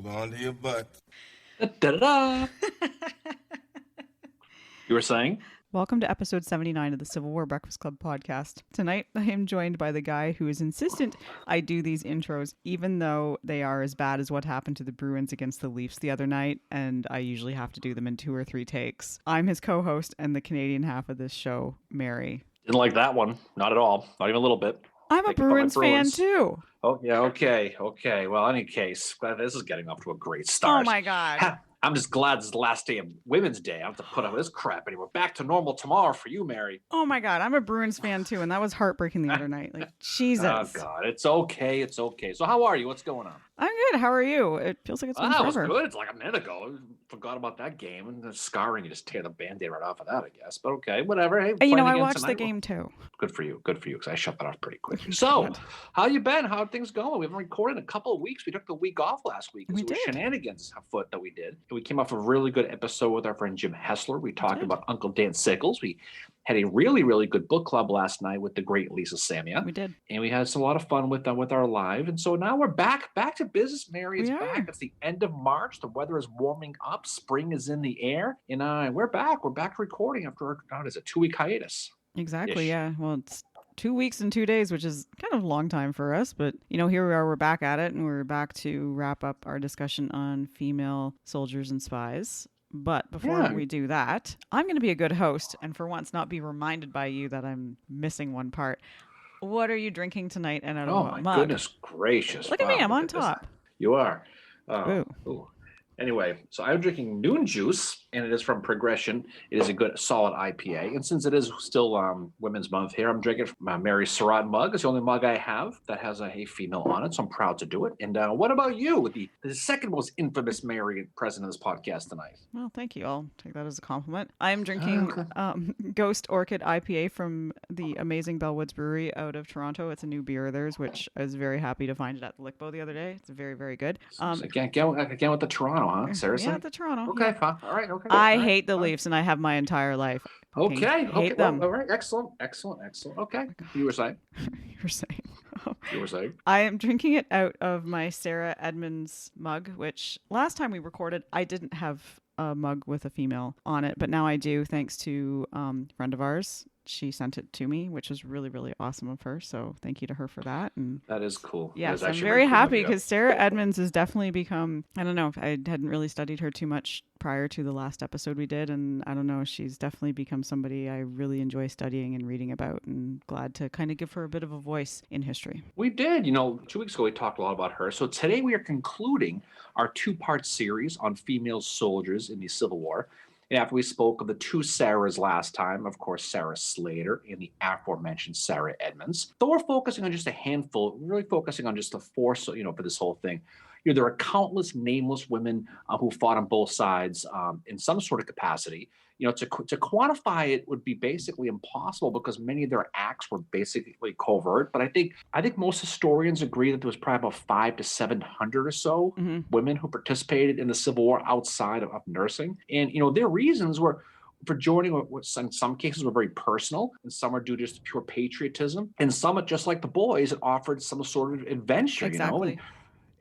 Hold on to your butts. Da-da-da. You were saying? Welcome to episode 79 of the Civil War Breakfast Club podcast. Tonight, I am joined by the guy who is insistent I do these intros, even though they are as bad as what happened to the Bruins against the Leafs the other night, and I usually have to do them in 2 or 3 takes. I'm his co-host and the Canadian half of this show, Mary. Didn't like that one. Not at all. Not even a little bit. I'm a Bruins fan too. Oh, yeah, okay. Well, in any case, this is getting off to a great start. Oh my God. I'm just glad this is the last day of Women's Day. I don't have to put up with this crap anymore. Back to normal tomorrow for you, Mary. Oh my God, I'm a Bruins fan too, and that was heartbreaking the other night. Like, Jesus. Oh God, it's okay. So how are you? What's going on? I'm good. How are you? It feels like it's been forever. It was good. It's like a minute ago. I forgot about that game and the scarring. You just tear the Band-Aid right off of that, I guess. But okay, whatever. Hey, I watched the game too. Good for you, because I shut that off pretty quickly. So, how you been? How are things going? We haven't recorded in a couple of weeks. We took the week off last week. We did. Shenanigans afoot that we did. And we came off a really good episode with our friend Jim Hessler. We talked about Uncle Dan Sickles. We had a really, really good book club last night with the great Lisa Samia. We did. And we had a lot of fun with our live. And so now we're back to business. Mary is back. It's the end of March. The weather is warming up. Spring is in the air. And we're back. We're back recording after a 2-week hiatus. Exactly, yeah. Well, it's 2 weeks and 2 days, which is kind of a long time for us. But, here we are. We're back at it. And we're back to wrap up our discussion on female soldiers and spies. But before we do that, I'm going to be a good host and for once not be reminded by you that I'm missing one part. What are you drinking tonight and out of what mug? Oh, my goodness gracious. Look at me. I'm on top. You are. Ooh. Anyway, so I'm drinking Noon Juice, and it is from Progression. It is a good, solid IPA. And since it is still Women's Month here, I'm drinking from my Mary Surratt mug. It's the only mug I have that has a female on it, so I'm proud to do it. And what about you, with the second most infamous Mary present in this podcast tonight? Well, thank you. I'll take that as a compliment. I'm drinking Ghost Orchid IPA from the amazing Bellwoods Brewery out of Toronto. It's a new beer of theirs, which I was very happy to find it at the Lickbo the other day. It's very, very good. Again with the Toronto. Huh? Seriously? Yeah, the Toronto. Okay, fine. All right. Okay. I hate the Leafs, and I have my entire life. Okay. Hate them. Well, all right. Excellent. Okay. You were saying? You were saying? I am drinking it out of my Sarah Edmonds mug, which last time we recorded, I didn't have a mug with a female on it, but now I do, thanks to a friend of ours. She sent it to me, which was really, really awesome of her. So thank you to her for that. And that is cool. Yes, I'm very happy because Sarah Edmonds has definitely become, I don't know, I hadn't really studied her too much prior to the last episode we did. And I don't know, she's definitely become somebody I really enjoy studying and reading about, and glad to kind of give her a bit of a voice in history. We did. 2 weeks ago, we talked a lot about her. So today we are concluding our 2-part series on female soldiers in the Civil War. And after we spoke of the 2 Sarahs last time, of course, Sarah Slater and the aforementioned Sarah Edmonds, though we're focusing on just a handful, really focusing on just the 4, for this whole thing. There are countless nameless women who fought on both sides in some sort of capacity. To quantify it would be basically impossible because many of their acts were basically covert. But I think most historians agree that there was probably about 500 to 700 or so women who participated in the Civil War outside of nursing. And, their reasons were for joining, which in some cases were very personal, and some are due to just pure patriotism. And some, just like the boys, it offered some sort of adventure, Exactly.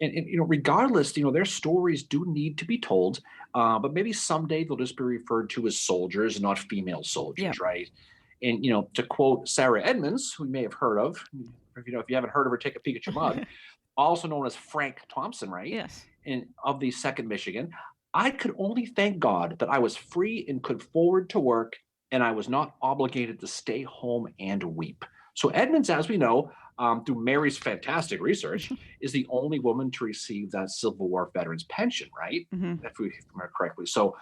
And regardless, their stories do need to be told, but maybe someday they'll just be referred to as soldiers, not female soldiers, right? And, to quote Sarah Edmonds, who you may have heard of, if you haven't heard of her, take a peek at your mug, also known as Frank Thompson, right? Yes. And of the 2nd Michigan, I could only thank God that I was free and could forward to work, and I was not obligated to stay home and weep. So Edmonds, as we know, through Mary's fantastic research, is the only woman to receive that Civil War veterans pension, right? If we remember correctly. So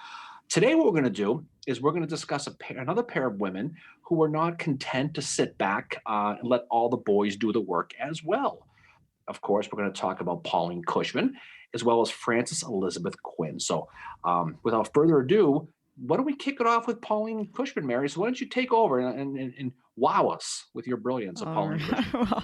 today what we're going to do is we're going to discuss another pair of women who were not content to sit back and let all the boys do the work as well. Of course, we're going to talk about Pauline Cushman, as well as Frances Elizabeth Quinn. So without further ado, why don't we kick it off with Pauline Cushman, Mary? So why don't you take over and wow us with your brilliance of Pauline Cushman?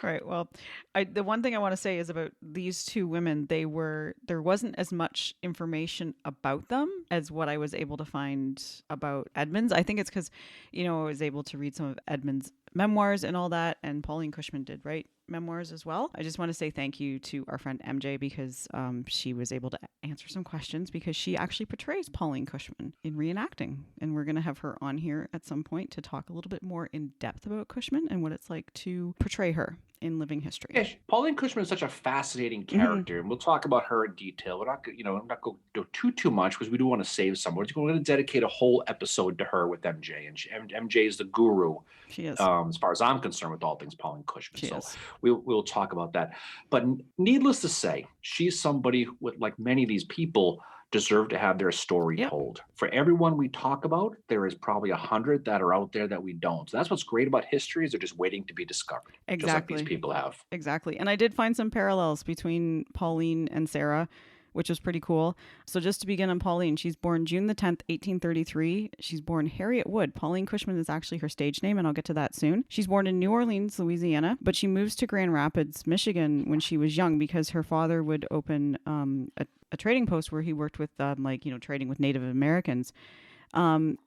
Right. Well, the one thing I want to say is about these 2 women, there wasn't as much information about them as what I was able to find about Edmonds. I think it's because, I was able to read some of Edmonds' memoirs and all that. And Pauline Cushman did write memoirs as well. I just want to say thank you to our friend MJ because she was able to answer some questions because she actually portrays Pauline Cushman in reenacting. And we're going to have her on here at some point to talk a little bit more in depth about Cushman and what it's like to portray her in living history. Yeah, Pauline Cushman is such a fascinating character, and we'll talk about her in detail. We're not, I'm not going to do too much because we do want to save some. We're going to dedicate a whole episode to her with MJ, and MJ is the guru. She is, as far as I'm concerned, with all things Pauline Cushman. She so is. we'll talk about that. But needless to say, she's somebody with, like many of these people, deserve to have their story told. For everyone we talk about, there is probably 100 that are out there that we don't. So that's what's great about history, is they're just waiting to be discovered. Exactly. Just like these people have. Exactly. And I did find some parallels between Pauline and Sarah, which was pretty cool. So just to begin on Pauline, she's born June the 10th, 1833. She's born Harriet Wood. Pauline Cushman is actually her stage name, and I'll get to that soon. She's born in New Orleans, Louisiana, but she moves to Grand Rapids, Michigan when she was young because her father would open a trading post where he worked with, trading with Native Americans. And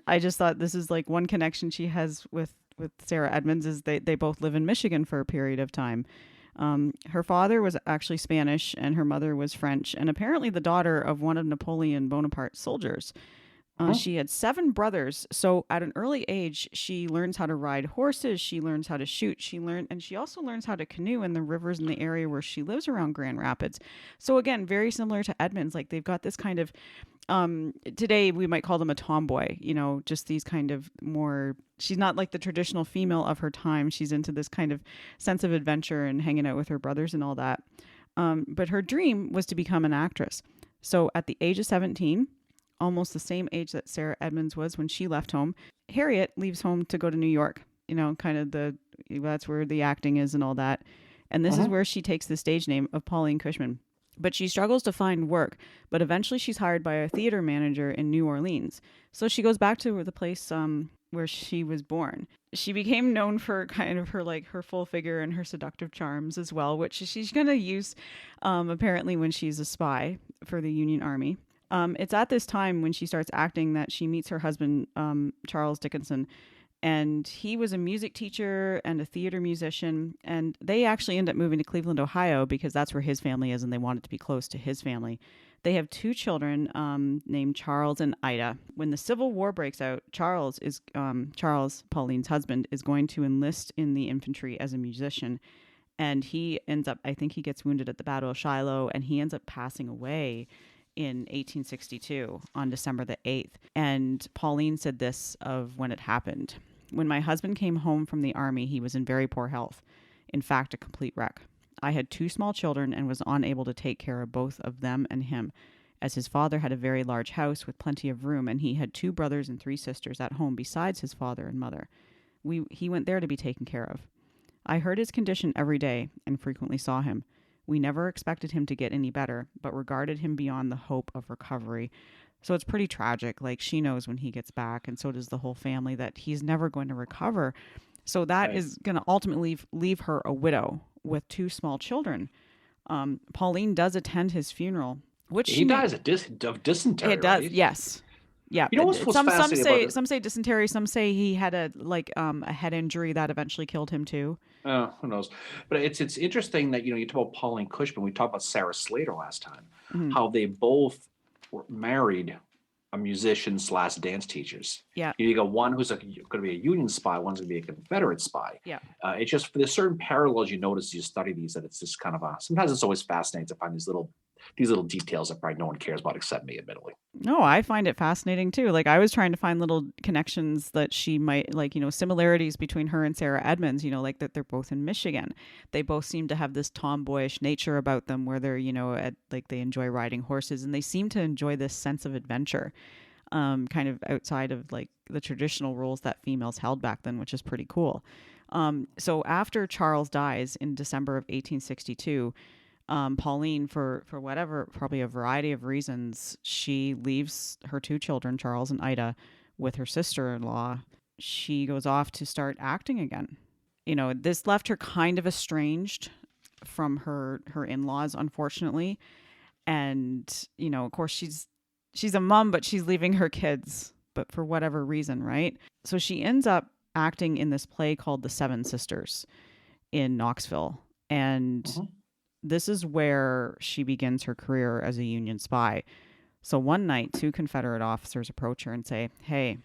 I just thought this is like one connection she has with Sarah Edmonds is they both live in Michigan for a period of time. Her father was actually Spanish and her mother was French, and apparently the daughter of one of Napoleon Bonaparte's soldiers. She had 7 brothers. So at an early age, she learns how to ride horses. She learns how to shoot. And she also learns how to canoe in the rivers in the area where she lives around Grand Rapids. So again, very similar to Edmonds. Like they've got this kind of, today we might call them a tomboy, just these kind of more, she's not like the traditional female of her time. She's into this kind of sense of adventure and hanging out with her brothers and all that. But her dream was to become an actress. So at the age of 17, almost the same age that Sarah Edmonds was when she left home, Harriet leaves home to go to New York, that's where the acting is and all that. And this is where she takes the stage name of Pauline Cushman. But she struggles to find work, but eventually she's hired by a theater manager in New Orleans. So she goes back to the place where she was born. She became known for kind of her full figure and her seductive charms as well, which she's going to use apparently when she's a spy for the Union Army. It's at this time when she starts acting that she meets her husband, Charles Dickinson, and he was a music teacher and a theater musician, and they actually end up moving to Cleveland, Ohio, because that's where his family is, and they wanted to be close to his family. They have 2 children named Charles and Ida. When the Civil War breaks out, Charles, Pauline's husband, is going to enlist in the infantry as a musician, and he ends up, I think he gets wounded at the Battle of Shiloh, and he ends up passing away in 1862 on December the 8th. And Pauline said this of when it happened. When my husband came home from the army, he was in very poor health. In fact, a complete wreck. I had 2 small children and was unable to take care of both of them and him, as his father had a very large house with plenty of room, and he had 2 brothers and 3 sisters at home besides his father and mother. He went there to be taken care of. I heard his condition every day and frequently saw him. We never expected him to get any better, but regarded him beyond the hope of recovery. So it's pretty tragic. Like, she knows when he gets back, and so does the whole family, that he's never going to recover. So that is going to ultimately leave her a widow with 2 small children. Pauline does attend his funeral, which he dies of dysentery. It does, right? yes. Yeah. Some say dysentery. Some say he had a head injury that eventually killed him too. Oh, who knows? But it's interesting that you talk about Pauline Cushman. We talked about Sarah Slater last time. How they both were married a musician / dance teachers. Yeah. You got one who's going to be a Union spy, one's going to be a Confederate spy. Yeah. It's just, there's certain parallels you notice as you study these, that it's just kind of sometimes it's always fascinating to find these little details that probably no one cares about except me, admittedly. No, I find it fascinating too. Like, I was trying to find little connections that she might, similarities between her and Sarah Edmonds, like that they're both in Michigan. They both seem to have this tomboyish nature about them where they're, they enjoy riding horses, and they seem to enjoy this sense of adventure, kind of outside of the traditional roles that females held back then, which is pretty cool. So after Charles dies in December of 1862, Pauline, for whatever, probably a variety of reasons, she leaves her 2 children, Charles and Ida, with her sister-in-law. She goes off to start acting again. This left her kind of estranged from her in-laws, unfortunately. And, of course, she's a mom, but she's leaving her kids, but for whatever reason, right? So she ends up acting in this play called The Seven Sisters in Knoxville. And Mhm. this is where she begins her career as a Union spy. So one night, two Confederate officers approach her and say, "Hey,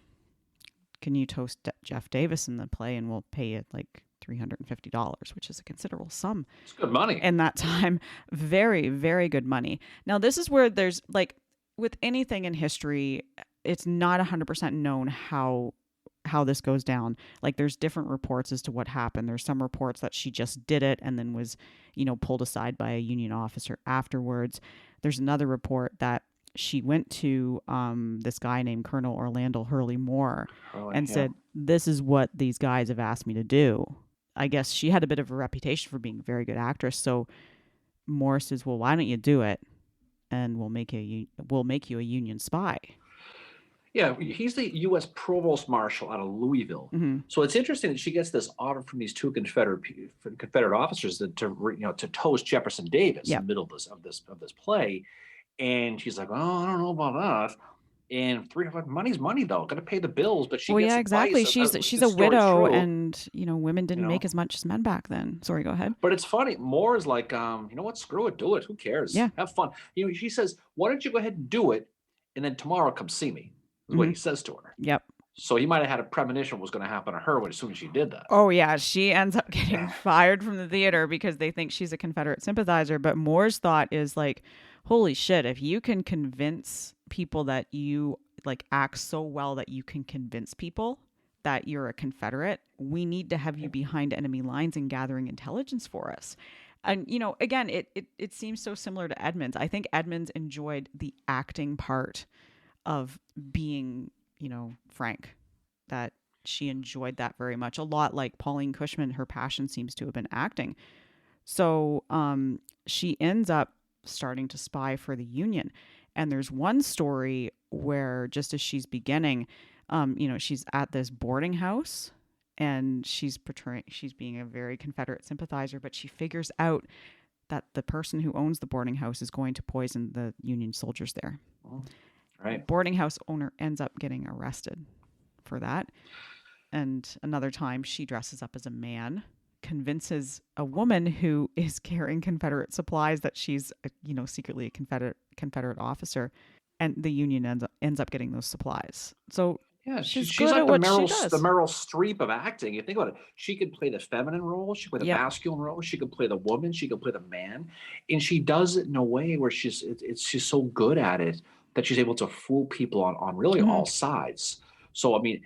can you toast Jeff Davis in the play and we'll pay you like $350, which is a considerable sum It's good money. in that time." Very, very good money. Now, this is where there's like with anything in history, it's not 100% known how this goes down. Like there's different reports as to what happened. There's some reports that she just did it and then was, pulled aside by a Union officer afterwards. There's another report that she went to this guy named Colonel Orlando Hurley Moore Really, and yeah. said, "This is what these guys have asked me to do." I guess she had a bit of a reputation for being a very good actress. So Moore says, "Well, why don't you do it, and we'll make you a Union spy." Yeah, he's the U.S. Provost Marshal out of Louisville. Mm-hmm. So it's interesting that she gets this order from these two Confederate officers to toast Jefferson Davis in Yep. the middle of this play, and she's like, "Oh, I don't know about that." And money's money though. Got to pay the bills, but she Well, gets yeah, exactly. advice. She's The a story's widow, true, and women you didn't make know. as much as men back then. Sorry, go ahead. But it's funny. Moore is like, you know what? Screw it. Do it. Who cares? Yeah. Have fun. She says, "Why don't you go ahead and do it, and then tomorrow come see me." Is what Mm-hmm. he says to her. Yep. So he might have had a premonition what was going to happen to her as soon as she did that. Oh yeah, she ends up getting fired from the theater because they think she's a Confederate sympathizer. But Moore's thought is like, holy shit, if you can convince people that you like act so well that you can convince people that you're a Confederate, we need to have you behind enemy lines and gathering intelligence for us. And again, it seems so similar to Edmonds. I think Edmonds enjoyed the acting part of being, Frank, that she enjoyed that very much. A lot like Pauline Cushman, her passion seems to have been acting. So she ends up starting to spy for the Union. And there's one story where just as she's beginning, she's at this boarding house and she's being a very Confederate sympathizer, but she figures out that the person who owns the boarding house is going to poison the Union soldiers there. Right. Boarding house owner ends up getting arrested for that. And another time she dresses up as a man, convinces a woman who is carrying Confederate supplies that she's, secretly a Confederate officer, and the Union ends up getting those supplies. So Yeah, she's she's good like at what she does. The Meryl Streep of acting. You think about it. She could play the feminine role. She could play the Yep. masculine role. She could play the woman. She could play the man, and she does it in a way where she's so good at it that she's able to fool people on really Mhm. all sides. So I mean,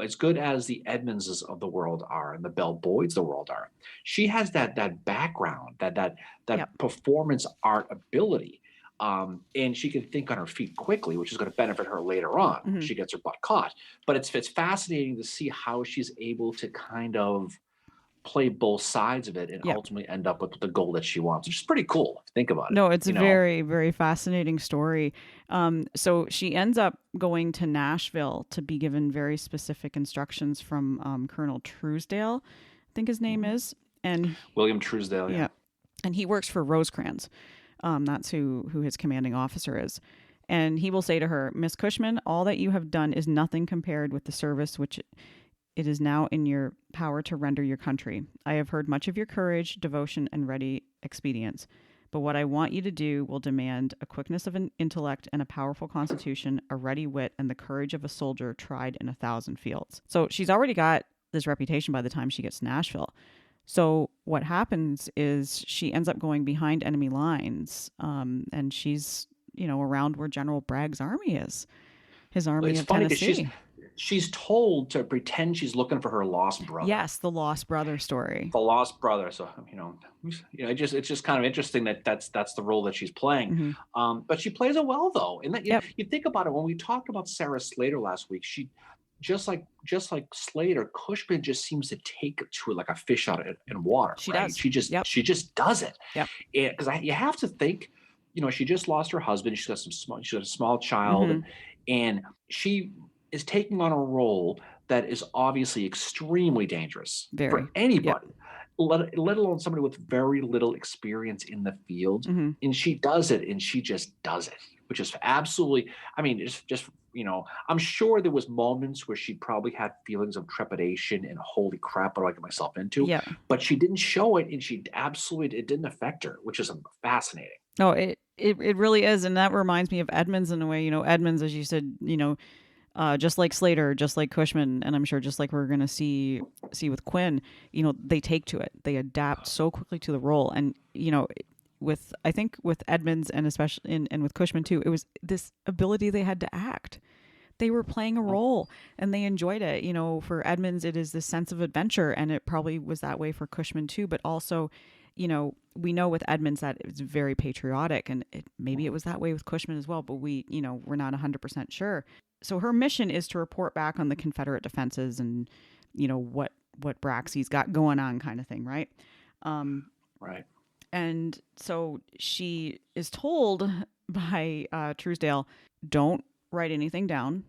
as good as the Edmondses of the world are and the Bell Boyds of the world are, she has that background, that Yep. performance art ability. And she can think on her feet quickly, which is going to benefit her later on. Mhm. She gets her butt caught. But it's fascinating to see how she's able to kind of play both sides of it and Yep. ultimately end up with the goal that she wants, which is pretty cool. If you think about it. No, it's a very, very fascinating story. So she ends up going to Nashville to be given very specific instructions from Colonel Truesdale, I think his name is, and William Truesdale. Yeah. and he works for Rosecrans. That's who his commanding officer is. And he will say to her, "Miss Cushman, all that you have done is nothing compared with the service which it is now in your power to render your country. I have heard much of your courage, devotion, and ready expedients. But what I want you to do will demand a quickness of an intellect and a powerful constitution, a ready wit, and the courage of a soldier tried in 1,000 fields." So she's already got this reputation by the time she gets to Nashville. So what happens is she ends up going behind enemy lines, and she's around where General Bragg's army is, his army It's of funny because Tennessee. she's told to pretend she's looking for her lost brother. Yes, the lost brother story. The lost brother. So it's just kind of interesting that's the role that she's playing. Mm-hmm. But she plays it well though. And that Yep. you think about it when we talked about Sarah Slater last week, she just like Slater, Cushman just seems to take it to it like a fish out in water. She right? does. She just Yep. she just does it. Yep. Because you have to think, she just lost her husband. She got a small child, Mhm. and she is taking on a role that is obviously extremely dangerous Very. for anybody, let alone somebody with very little experience in the field. Mhm. And she does it, and she just does it, which is absolutely, I mean, it's just I'm sure there was moments where she probably had feelings of trepidation and holy crap, what do I get myself into? Yeah. But she didn't show it, and it didn't affect her, which is fascinating. No, it really is. And that reminds me of Edmonds in a way. Edmonds, as you said, just like Slater, just like Cushman, and I'm sure just like we're gonna see with Quinn, they take to it. They adapt so quickly to the role. And I think with Edmonds and especially and with Cushman too, it was this ability they had to act. They were playing a role and they enjoyed it. For Edmonds, it is this sense of adventure, and it probably was that way for Cushman too. But also, we know with Edmonds that it's very patriotic, and maybe it was that way with Cushman as well. But we're not 100% sure. So her mission is to report back on the Confederate defenses and what Braxy's got going on, kind of thing, right? Right. And so she is told by Truesdale, don't write anything down.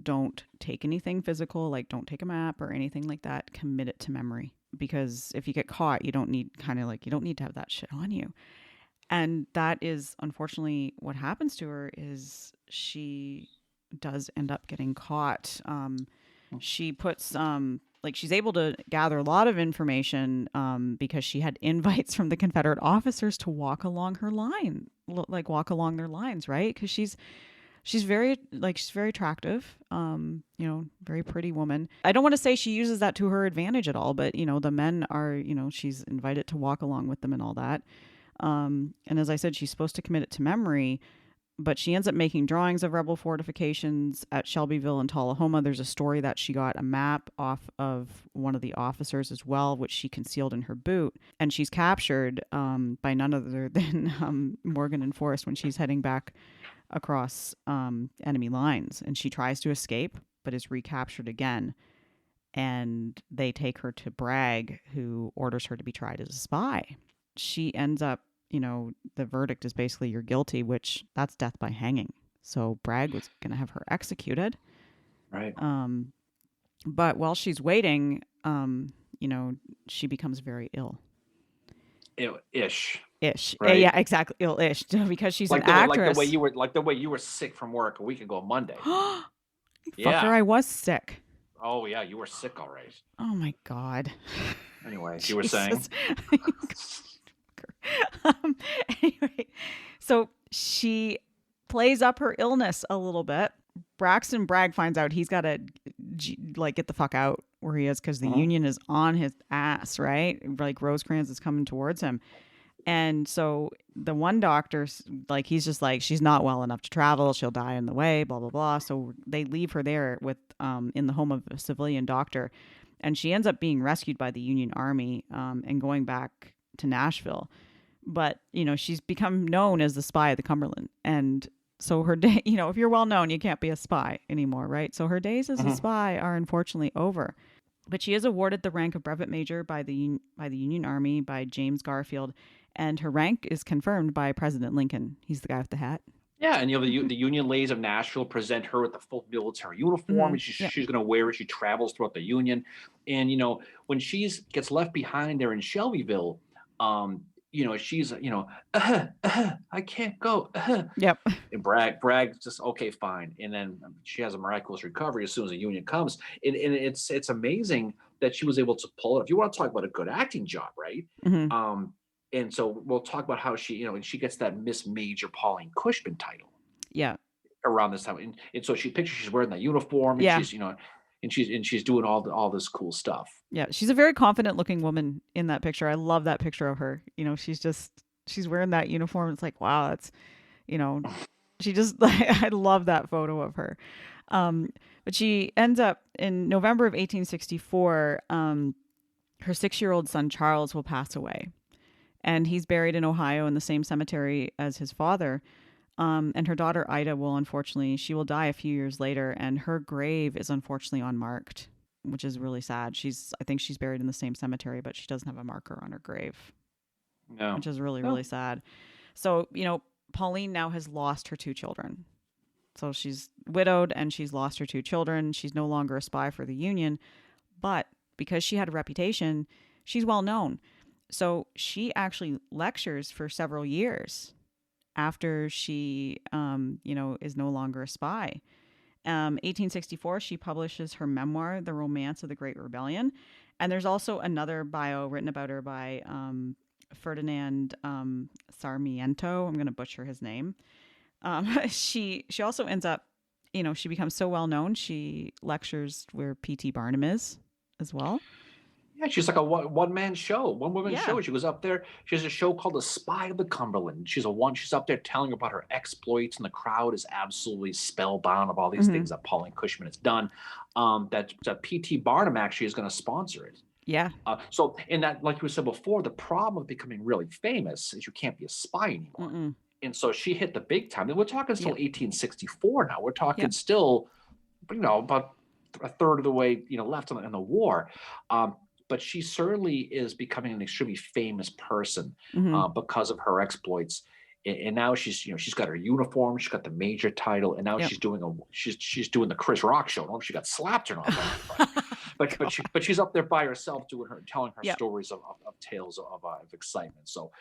Don't take anything physical, like don't take a map or anything like that. Commit it to memory, because if you get caught, you don't need to have that shit on you. And that is unfortunately what happens to her. Is she does end up getting caught. She puts she's able to gather a lot of information because she had invites from the Confederate officers to walk along her line, walk along their lines, right? Because she's very attractive, very pretty woman. I don't want to say she uses that to her advantage at all, but the men are, she's invited to walk along with them and all that. And as I said, she's supposed to commit it to memory, but she ends up making drawings of rebel fortifications at Shelbyville and Tullahoma. There's a story that she got a map off of one of the officers as well, which she concealed in her boot. And she's captured by none other than Morgan and Forrest when she's heading back across enemy lines. And she tries to escape, but is recaptured again. And they take her to Bragg, who orders her to be tried as a spy. She ends up, the verdict is basically you're guilty, which that's death by hanging. So Bragg was going to have her executed. Right. But while she's waiting, she becomes very ill. Ish. Right? Yeah, exactly. Ill-ish, because she's an actress. Like the way you were sick from work a week ago on Monday. Yeah. Fucker, I was sick. Oh yeah, you were sick, all right. Oh my God. Anyway, you were saying. Anyway, so she plays up her illness a little bit. Braxton Bragg finds out he's got to get the fuck out where he is, because the Union is on his ass, right? Like Rosecrans is coming towards him. And so the one doctor, he's just like, she's not well enough to travel. She'll die on the way, blah, blah, blah. So they leave her there with in the home of a civilian doctor. And she ends up being rescued by the Union Army and going back to Nashville. But, she's become known as the spy of the Cumberland. And so her day, if you're well known, you can't be a spy anymore, right? So her days as a spy are unfortunately over. But she is awarded the rank of brevet major by the Union Army by James Garfield. And her rank is confirmed by President Lincoln. He's the guy with the hat. Yeah, and the Union ladies of Nashville present her with the full military uniform, and she's going to wear it. She travels throughout the Union, and when she gets left behind there in Shelbyville, she's I can't go. Yep. And Bragg just okay, fine, and then she has a miraculous recovery as soon as the Union comes, and it's amazing that she was able to pull it. If you want to talk about a good acting job, right? Mm-hmm. And so we'll talk about how she, and she gets that Miss Major Pauline Cushman title. Yeah. Around this time, and so she's wearing that uniform, and she's doing all this cool stuff. Yeah, she's a very confident looking woman in that picture. I love that picture of her. She's wearing that uniform. It's like, wow, that's, she just I love that photo of her. But she ends up in November of 1864. Her 6-year-old son Charles will pass away. And he's buried in Ohio in the same cemetery as his father. And her daughter Ida she will die a few years later, and her grave is unfortunately unmarked, which is really sad. I think she's buried in the same cemetery, but she doesn't have a marker on her grave, which is really, really sad. So, Pauline now has lost her 2 children. So she's widowed and she's lost her 2 children. She's no longer a spy for the Union, but because she had a reputation, she's well known. So she actually lectures for several years after she, is no longer a spy. 1864, she publishes her memoir, The Romance of the Great Rebellion. And there's also another bio written about her by Ferdinand Sarmiento. I'm going to butcher his name. She also ends up, she becomes so well known. She lectures where P.T. Barnum is as well. Yeah, she's like a one man show, one woman Yeah. show. She was up there. She has a show called The Spy of the Cumberland. She's a one. She's up there telling about her exploits, and the crowd is absolutely spellbound of all these Hmm. things that Pauline Cushman has done. That P.T. Barnum actually is going to sponsor it. Yeah. So in that, like you said before, the problem with becoming really famous is you can't be a spy anymore. Mm-mm. And so she hit the big time. And we're talking still Yep. 1864 now. We're talking Yep. still, about a third of the way, left in the war. But she certainly is becoming an extremely famous person Hmm. because of her exploits. And now she's got her uniform, she's got the major title, and now Yep. she's doing the Chris Rock show. I don't know if she got slapped or not, but she's up there by herself telling her Yep. stories of tales of excitement. So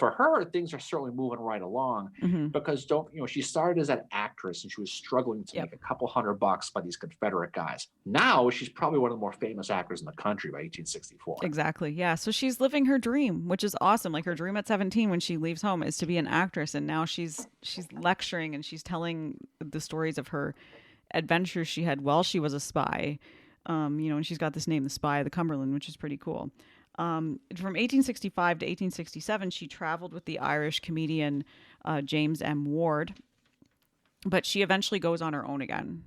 for her, things are certainly moving right along Hmm. because she started as an actress and she was struggling to Yep. make a couple $100 by these Confederate guys. Now she's probably one of the more famous actors in the country by 1864. Exactly. Yeah. So she's living her dream, which is awesome. Like her dream at 17 when she leaves home is to be an actress, and now she's lecturing and she's telling the stories of her adventures she had while she was a spy. And she's got this name, the Spy of the Cumberland, which is pretty cool. From 1865 to 1867, she traveled with the Irish comedian James M. Ward, but she eventually goes on her own again.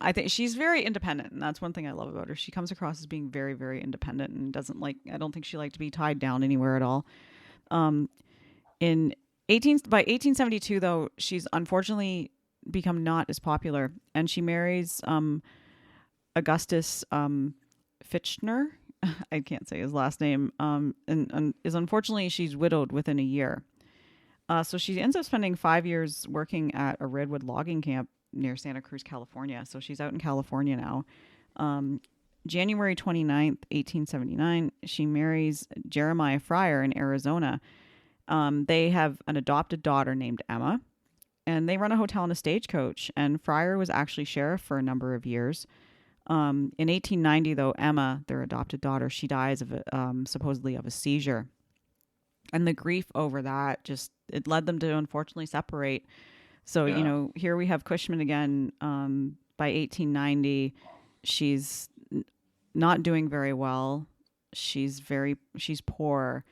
I think she's very independent, and that's one thing I love about her. She comes across as being very, very independent and I don't think she liked to be tied down anywhere at all. In by 1872, though, she's unfortunately become not as popular, and she marries Augustus Fitchner. I can't say his last name. And is unfortunately she's widowed within a year. So she ends up spending 5 years working at a redwood logging camp near Santa Cruz, California. So she's out in California now. January 29th, 1879, she marries Jeremiah Fryer in Arizona. They have an adopted daughter named Emma, and they run a hotel and a stagecoach. And Fryer was actually sheriff for a number of years. In 1890, though, Emma, their adopted daughter, she dies of supposedly of a seizure. And the grief over that it led them to unfortunately separate. So, Yeah. here we have Cushman again. By 1890, she's not doing very well. She's poor,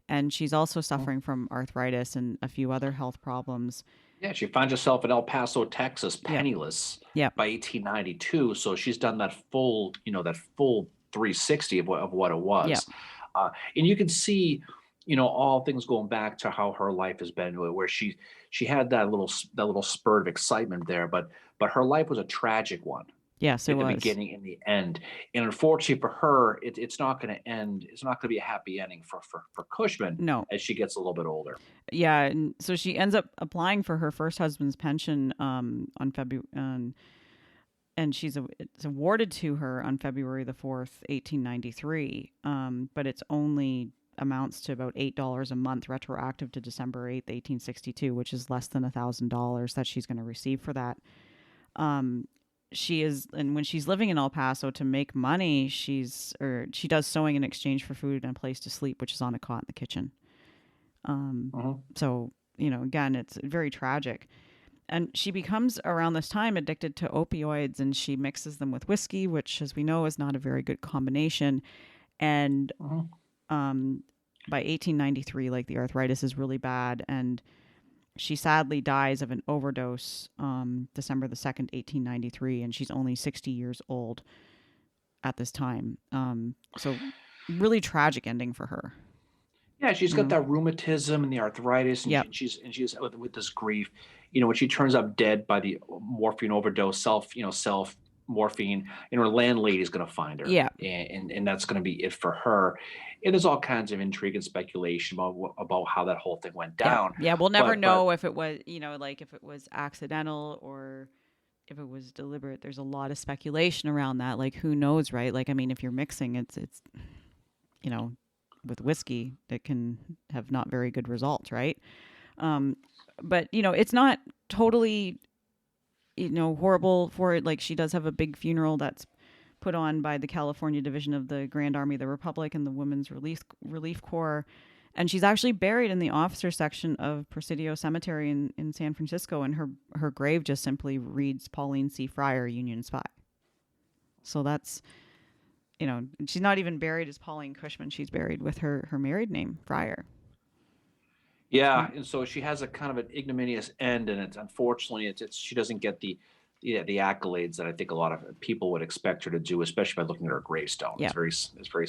and she's also suffering from arthritis and a few other health problems. Yeah, she finds herself in El Paso, Texas, Yep. penniless Yep. by 1892. So she's done that full 360 of what it Yep. was. And you can see, all things going back to how her life has been, where she had that little spurt of excitement there, but her life was a tragic one Yes, it at the was. beginning and the end. And unfortunately for her, it's not going to end. It's not going to be a happy ending for Cushman No. as she gets a little bit older. Yeah, and so she ends up applying for her first husband's pension on February, and it's awarded to her on February the 4th, 1893. But it's only amounts to about $8 a month, retroactive to December 8th, 1862, which is less than $1,000 that she's going to receive for that. And when she's living in El Paso to make money, she does sewing in exchange for food and a place to sleep, which is on a cot in the kitchen. So, again, it's very tragic. And she becomes around this time addicted to opioids, and she mixes them with whiskey, which, as we know, is not a very good combination. And by 1893, like, the arthritis is really bad, and she sadly dies of an overdose December the 2nd, 1893, and she's only 60 years old at this time. So really tragic ending for her. Yeah, she's got that rheumatism and the arthritis, and Yep. she's with this grief. When she turns up dead by the morphine overdose, self morphine, her landlady's going to find her, Yeah. and that's going to be it for her. And there's all kinds of intrigue and speculation about how that whole thing went Yeah. down. Yeah. We'll never But know if it was, like if it was accidental or if it was deliberate. There's a lot of speculation around that. Like, who knows, right? Like, I mean, if you're mixing, it's, with whiskey, it can have not very good results, right? But it's not totally horrible for it. Like, she does have a big funeral that's put on by the California Division of the Grand Army of the Republic and the Women's Relief Corps. And she's actually buried in the officer section of Presidio Cemetery in San Francisco. And her grave just simply reads Pauline C. Fryer, Union Spy. So that's, she's not even buried as Pauline Cushman. She's buried with her married name, Fryer. Yeah, and so she has a kind of an ignominious end, and it's unfortunately she doesn't get the accolades that I think a lot of people would expect her to do, especially by looking at her gravestone. Yeah. It's very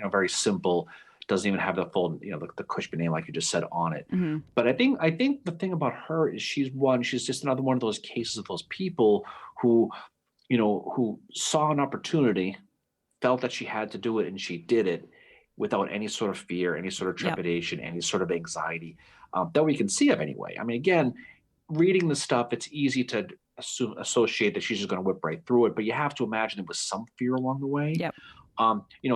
very simple. Doesn't even have the full the Cushman name like you just said on it. Mm-hmm. But I think the thing about her is she's just another one of those cases of those people who who saw an opportunity, felt that she had to do it, and she did it without any sort of fear, any sort of trepidation, any sort of anxiety that we can see of anyway. I mean, again, reading the stuff, it's easy to associate that she's just going to whip right through it, but you have to imagine there was some fear along the way. Yep.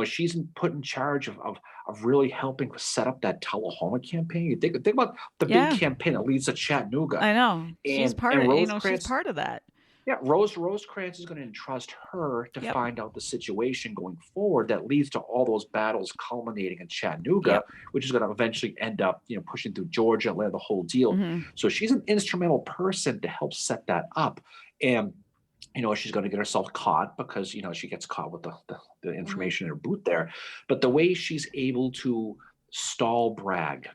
She's put in charge of really helping set up that Tullahoma campaign. You think about the big campaign that leads to Chattanooga. I know. She's part of she's part of that. Yeah, Rosecrans is going to entrust her to find out the situation going forward that leads to all those battles culminating in Chattanooga, which is going to eventually end up, pushing through Georgia, Atlanta, the whole deal. Mm-hmm. So she's an instrumental person to help set that up. And, she's going to get herself caught because, she gets caught with the information in her boot there. But the way she's able to stall Bragg,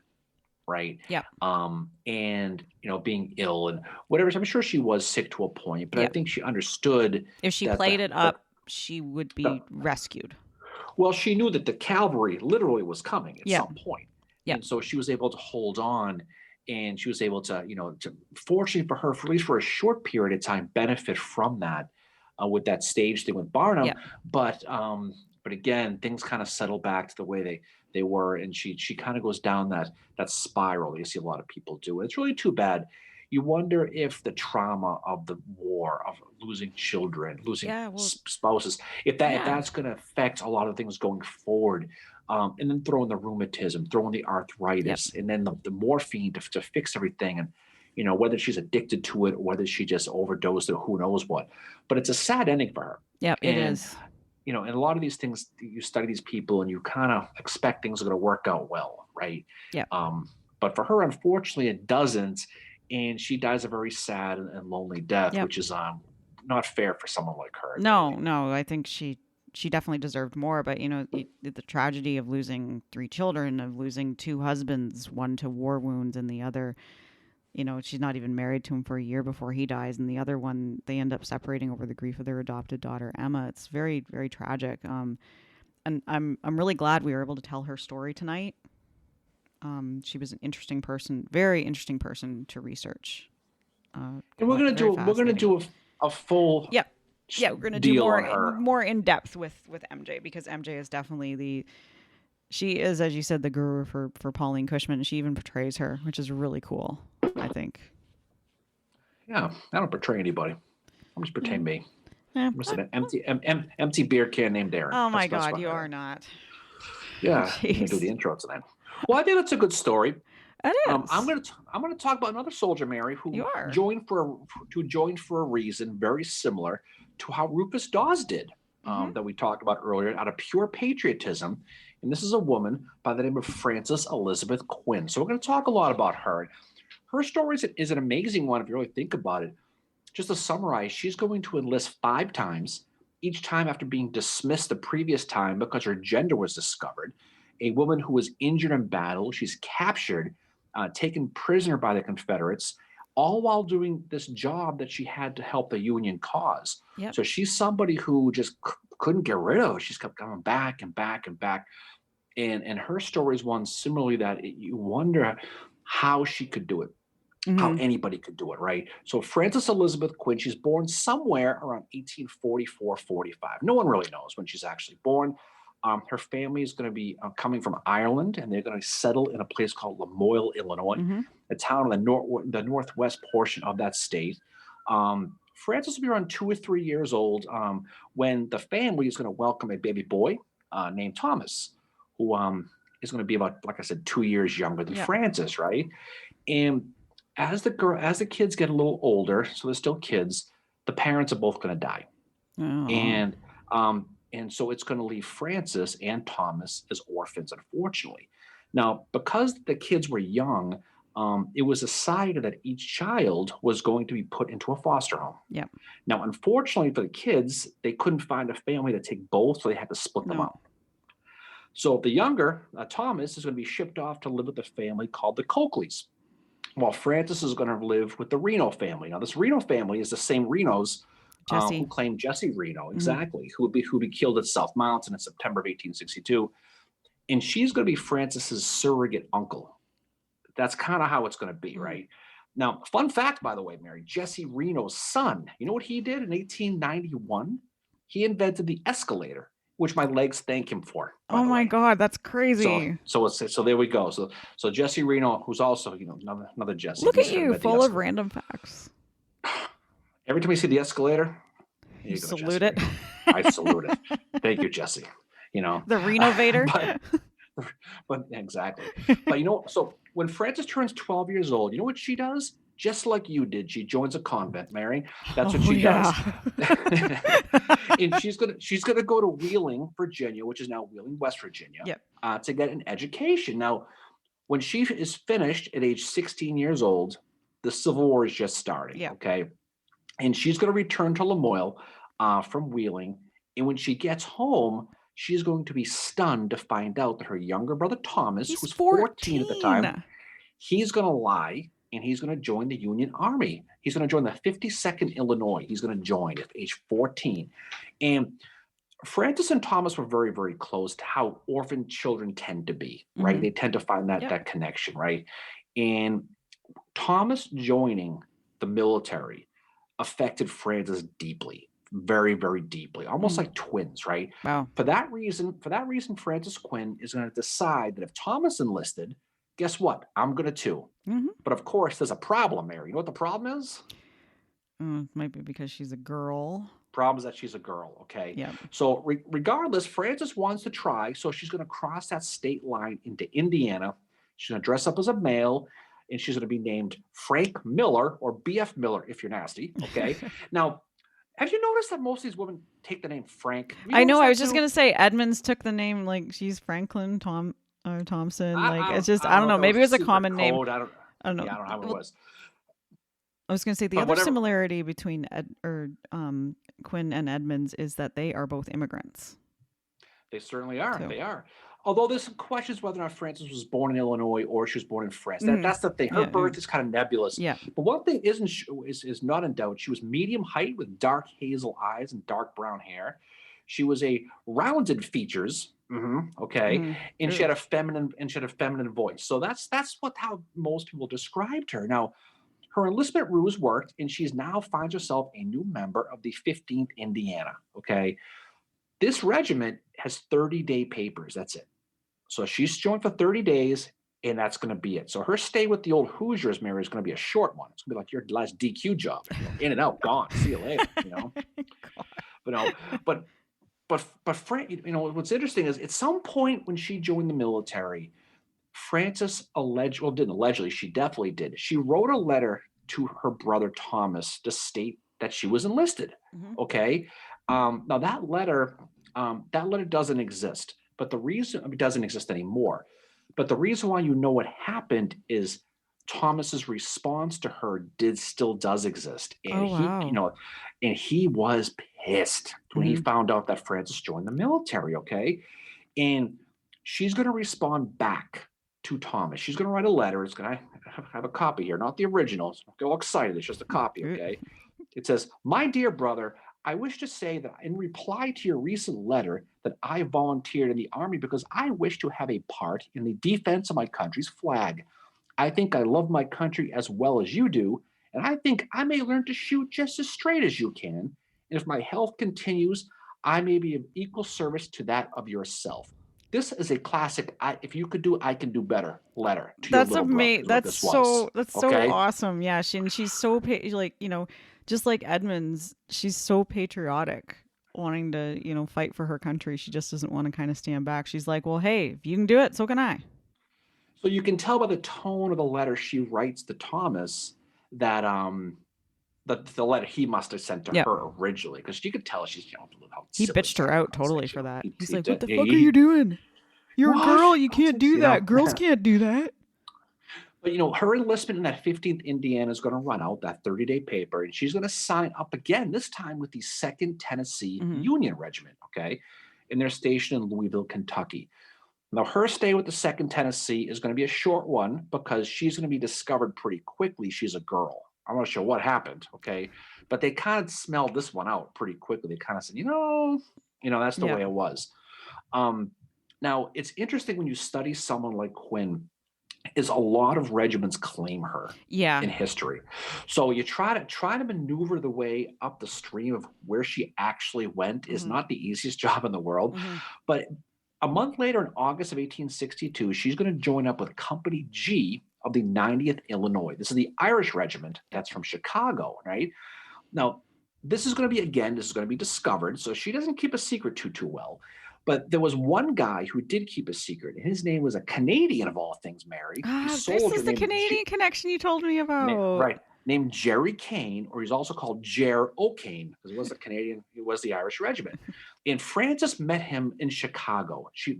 right? Yeah. And being ill and whatever. So I'm sure she was sick to a point, but I think she understood if she played it up, she would be rescued. Well, she knew that the cavalry literally was coming at some point. Yeah. And so she was able to hold on, and she was able to, fortunately for her, at least for a short period of time, benefit from that with that stage thing with Barnum. Yeah. But again, things kind of settle back to the way they were, and she kind of goes down that spiral you see a lot of people do. It's really too bad. You wonder if the trauma of the war, of losing children, losing spouses, if that's going to affect a lot of things going forward. And then throw in the rheumatism, throw in the arthritis, and then the morphine to fix everything. And whether she's addicted to it or whether she just overdosed or who knows what. But it's a sad ending for her. Yeah, it is. And a lot of these things, you study these people and you kind of expect things are going to work out well, right? Yeah. But for her, unfortunately, it doesn't. And she dies a very sad and lonely death, which is not fair for someone like her. No, I think she definitely deserved more. But, the tragedy of losing 3 children, of losing 2 husbands, one to war wounds and the other, she's not even married to him for a year before he dies. And the other one, they end up separating over the grief of their adopted daughter, Emma. It's very, very tragic. And I'm really glad we were able to tell her story tonight. She was an interesting person, very interesting person to research. And we're going to do a full we're going to do more in depth with MJ, because MJ is definitely she is, as you said, the guru for Pauline Cushman. She even portrays her, which is really cool, I think. Yeah, I don't portray anybody. I'm just portraying me. Yeah. I'm just an empty beer can named Aaron. Oh my God, you are not. Yeah, I'm gonna do the intro tonight. Well, I think that's a good story. It is. I'm gonna talk about another soldier, Mary, who joined for a reason very similar to how Rufus Dawes did, that we talked about earlier, out of pure patriotism. And this is a woman by the name of Frances Elizabeth Quinn. So we're going to talk a lot about her. Her story is an amazing one if you really think about it. Just to summarize, she's going to enlist 5 times, each time after being dismissed the previous time because her gender was discovered. A woman who was injured in battle, she's captured, taken prisoner by the Confederates, all while doing this job that she had to help the Union cause. Yep. So she's somebody who just couldn't get rid of. She's kept coming back and back and back. And her story is one similarly that you wonder how she could do it, how anybody could do it, right? So Frances Elizabeth Quinn, she's born somewhere around 1844, 45. No one really knows when she's actually born. Her family is going to be coming from Ireland, and they're going to settle in a place called Lamoille, Illinois, a town in the northwest portion of that state. Frances will be around 2 or 3 years old when the family is going to welcome a baby boy named Thomas, who is going to be about, like I said, 2 years younger than Frances, right? And as the kids get a little older, so they're still kids, the parents are both going to die. Oh. And and so it's going to leave Francis and Thomas as orphans, unfortunately. Now, because the kids were young, it was decided that each child was going to be put into a foster home. Yep. Now, unfortunately for the kids, they couldn't find a family to take both, so they had to split them No. up. So the younger, Thomas, is going to be shipped off to live with a family called the Coakleys, while Francis is going to live with the Reno family. Now, this Reno family is the same Renos who Jesse. claimed Jesse Reno, Mhm. exactly, who be killed at South Mountain in September of 1862. And she's going to be Francis's surrogate uncle. That's kind of how it's going to be, Mhm. right? Now, fun fact, by the way, Mary, Jesse Reno's son, you know what he did in 1891? He invented the escalator, which my legs thank him for, by Oh the my way. God, that's So, crazy. so there we go. So Jesse Reno, who's also another Jesse, Look at he's going to you, invent the full of escalator. random facts. Every time you see the escalator, here You you go, salute Jesse it. Reno. I salute it. Thank you, Jesse. The Renovator. but but exactly. But so when Frances turns 12 years old, you know what she does? Just like you did, she joins a convent, Mary. That's what Oh she does. yeah. And she's gonna go to Wheeling, Virginia, which is now Wheeling, West Virginia, Yep. to get an education. Now, when she is finished at age 16 years old, the Civil War is just starting. Yep. Okay, and she's going to return to Lamoille from Wheeling. And when she gets home, she's going to be stunned to find out that her younger brother Thomas, He's who's 14 at the time, 14. he's going to lie and he's going to join the Union Army. He's going to join the 52nd Illinois. He's going to join at age 14. And Francis and Thomas were very, very close to how orphan children tend to be, right? Mhm. They tend to find that Yep. that connection, right? And Thomas joining the military affected Francis deeply, very, very deeply, almost Mm. like twins, right? Wow. For that reason, Francis Quinn is going to decide that if Thomas enlisted, guess what? I'm going to too. Mhm. But of course, there's a problem, Mary. You know what the problem is? Might be because she's a girl. Problem is that she's a girl. Okay, Yep. so regardless, Francis wants to try, so she's going to cross that state line into Indiana. She's going to dress up as a male, and she's going to be named Frank Miller or BF Miller if you're nasty. Okay, now have you noticed that most of these women take the name Frank? Have you I know. noticed I that was just too? gonna say Edmonds took the name like she's Franklin Tom or Thompson. I, Like I it's don't just I I don't don't know if know. that was Maybe a it was a secret common name. code. I don't. I don't know. Yeah, I don't know how it Well, was, I was gonna say the but other whatever. similarity between Quinn and Edmonds is that they are both immigrants They certainly are. too. They are. Although there's some questions whether or not Frances was born in Illinois or she was born in France. Mhm. That's the thing. Her Yeah. birth is kind of nebulous. Yeah. But one thing is not in doubt. She was medium height with dark hazel eyes and dark brown hair. She was a rounded features. Okay, Mhm. and she Ooh. had a feminine voice. So that's how most people described her. Now, her enlistment ruse worked, and she's now finds herself a new member of the 15th Indiana. Okay, this regiment has 30-day papers. That's it. So she's joined for 30 days, and that's going to be it. So her stay with the old Hoosiers, Mary, is going to be a short one. It's going to be like your last DQ job, in and out, gone. See you later. But no, but Frank, what's interesting is at some point when she joined the military, Frances didn't allegedly, she definitely did. She wrote a letter to her brother Thomas to state that she was enlisted. Mhm. Okay, now that letter doesn't exist, but the reason it doesn't exist anymore. But the reason why what happened is Thomas's response to her still does exist, and Oh wow. he was pissed when he Mhm. found out that Frances joined the military. Okay, and she's going to respond back to Thomas. She's going to write a letter. It's going to have a copy here, not the original. So don't get all excited. It's just a copy, Good. okay? It says, "My dear brother, I wish to say that in reply to your recent letter that I volunteered in the army because I wish to have a part in the defense of my country's flag. I think I love my country as well as you do, and I think I may learn to shoot just as straight as you can. And if my health continues, I may be of equal service to that of yourself." This is a classic. If you could do, I can do better. Letter to your That's little brother amazing. is what this was. That's so Okay, awesome. Yeah, and she's so like just like Edmonds, she's so patriotic, wanting to fight for her country. She just doesn't want to kind of stand back. She's like, well, hey, if you can do it, so can I. so you can tell by the tone of the letter she writes to Thomas that the letter he must have sent to Yep. her originally, because you could tell she's how He silly bitched that her out was. totally Like, for that. He's he like, "What did. the Yeah, fuck are you doing? You're a what? girl. You Don't can't do you that. know? Girls can't do that." But her enlistment in that 15th Indiana is going to run out, that 30-day paper, and she's going to sign up again, this time with the 2nd Tennessee Mhm. Union Regiment, okay? And they're stationed in Louisville, Kentucky. Now, her stay with the 2nd Tennessee is going to be a short one because she's going to be discovered pretty quickly. She's a girl. I'm not sure what happened, okay? But they kind of smelled this one out pretty quickly. They kind of said, that's the Yeah. way it was. Now, it's interesting when you study someone like Quinn, is a lot of regiments claim her Yeah. in history. So you try to maneuver the way up the stream of where she actually went is Mhm. not the easiest job in the world. Mhm. But a month later, in August of 1862, she's going to join up with Company G of the 90th Illinois. This is the Irish regiment Yep. that's from Chicago, right? Now, this is going to be discovered. So she doesn't keep a secret too well. But there was one guy who did keep a secret, and his name was a Canadian of all things, Mary, a This soldier is the Canadian connection you told me about. right, named Jerry Kane, or he's also called Jer O'Kane, because he was a Canadian, he was the Irish regiment. And Frances met him in Chicago. She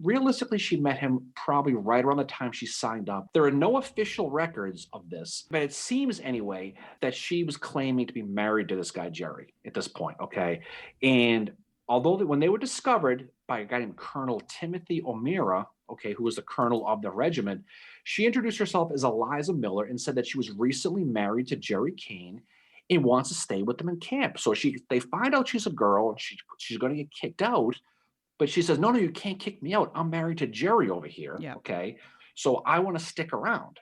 met him probably right around the time she signed up. There are no official records of this, but it seems anyway that she was claiming to be married to this guy Jerry at this point. Okay, and although when they were discovered by a guy named Colonel Timothy O'Meara, okay, who was the colonel of the regiment, she introduced herself as Eliza Miller and said that she was recently married to Jerry Kane and wants to stay with them in camp. So they find out she's a girl and she's going to get kicked out, but she says, no, you can't kick me out. I'm married to Jerry over here. Yeah. Okay, so I want to stick around.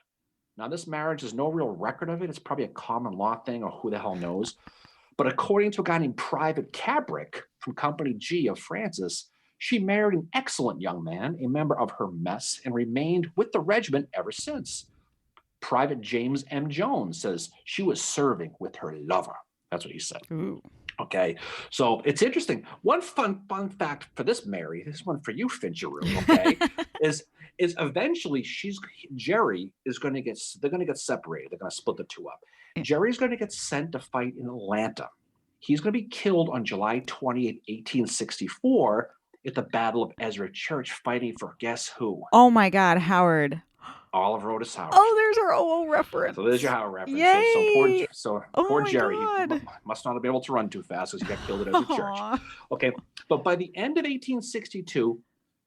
Now, this marriage, there's no real record of it. It's probably a common law thing, or who the hell knows. But according to a guy named Private Cabrick from Company G of Francis, she married an excellent young man, a member of her mess, and remained with the regiment ever since. Private James M. Jones says she was serving with her lover. That's what he said. Ooh. Okay, so it's interesting. One fun fact for this, Mary, this one for you, Fincheroo, okay, is eventually Jerry is going to they're going to get separated. They're going to split the two up. Yeah. Jerry's going to get sent to fight in Atlanta. He's going to be killed on July 28, 1864 at the Battle of Ezra Church, fighting for guess who? Oh my God, Howard. Oliver Otis Howard. Oh, there's our OO reference. So there's your Howard reference. Yay! Poor my Jerry. God. He must not have been able to run too fast because he got killed at Ezra Church. Aw. Okay, but by the end of 1862,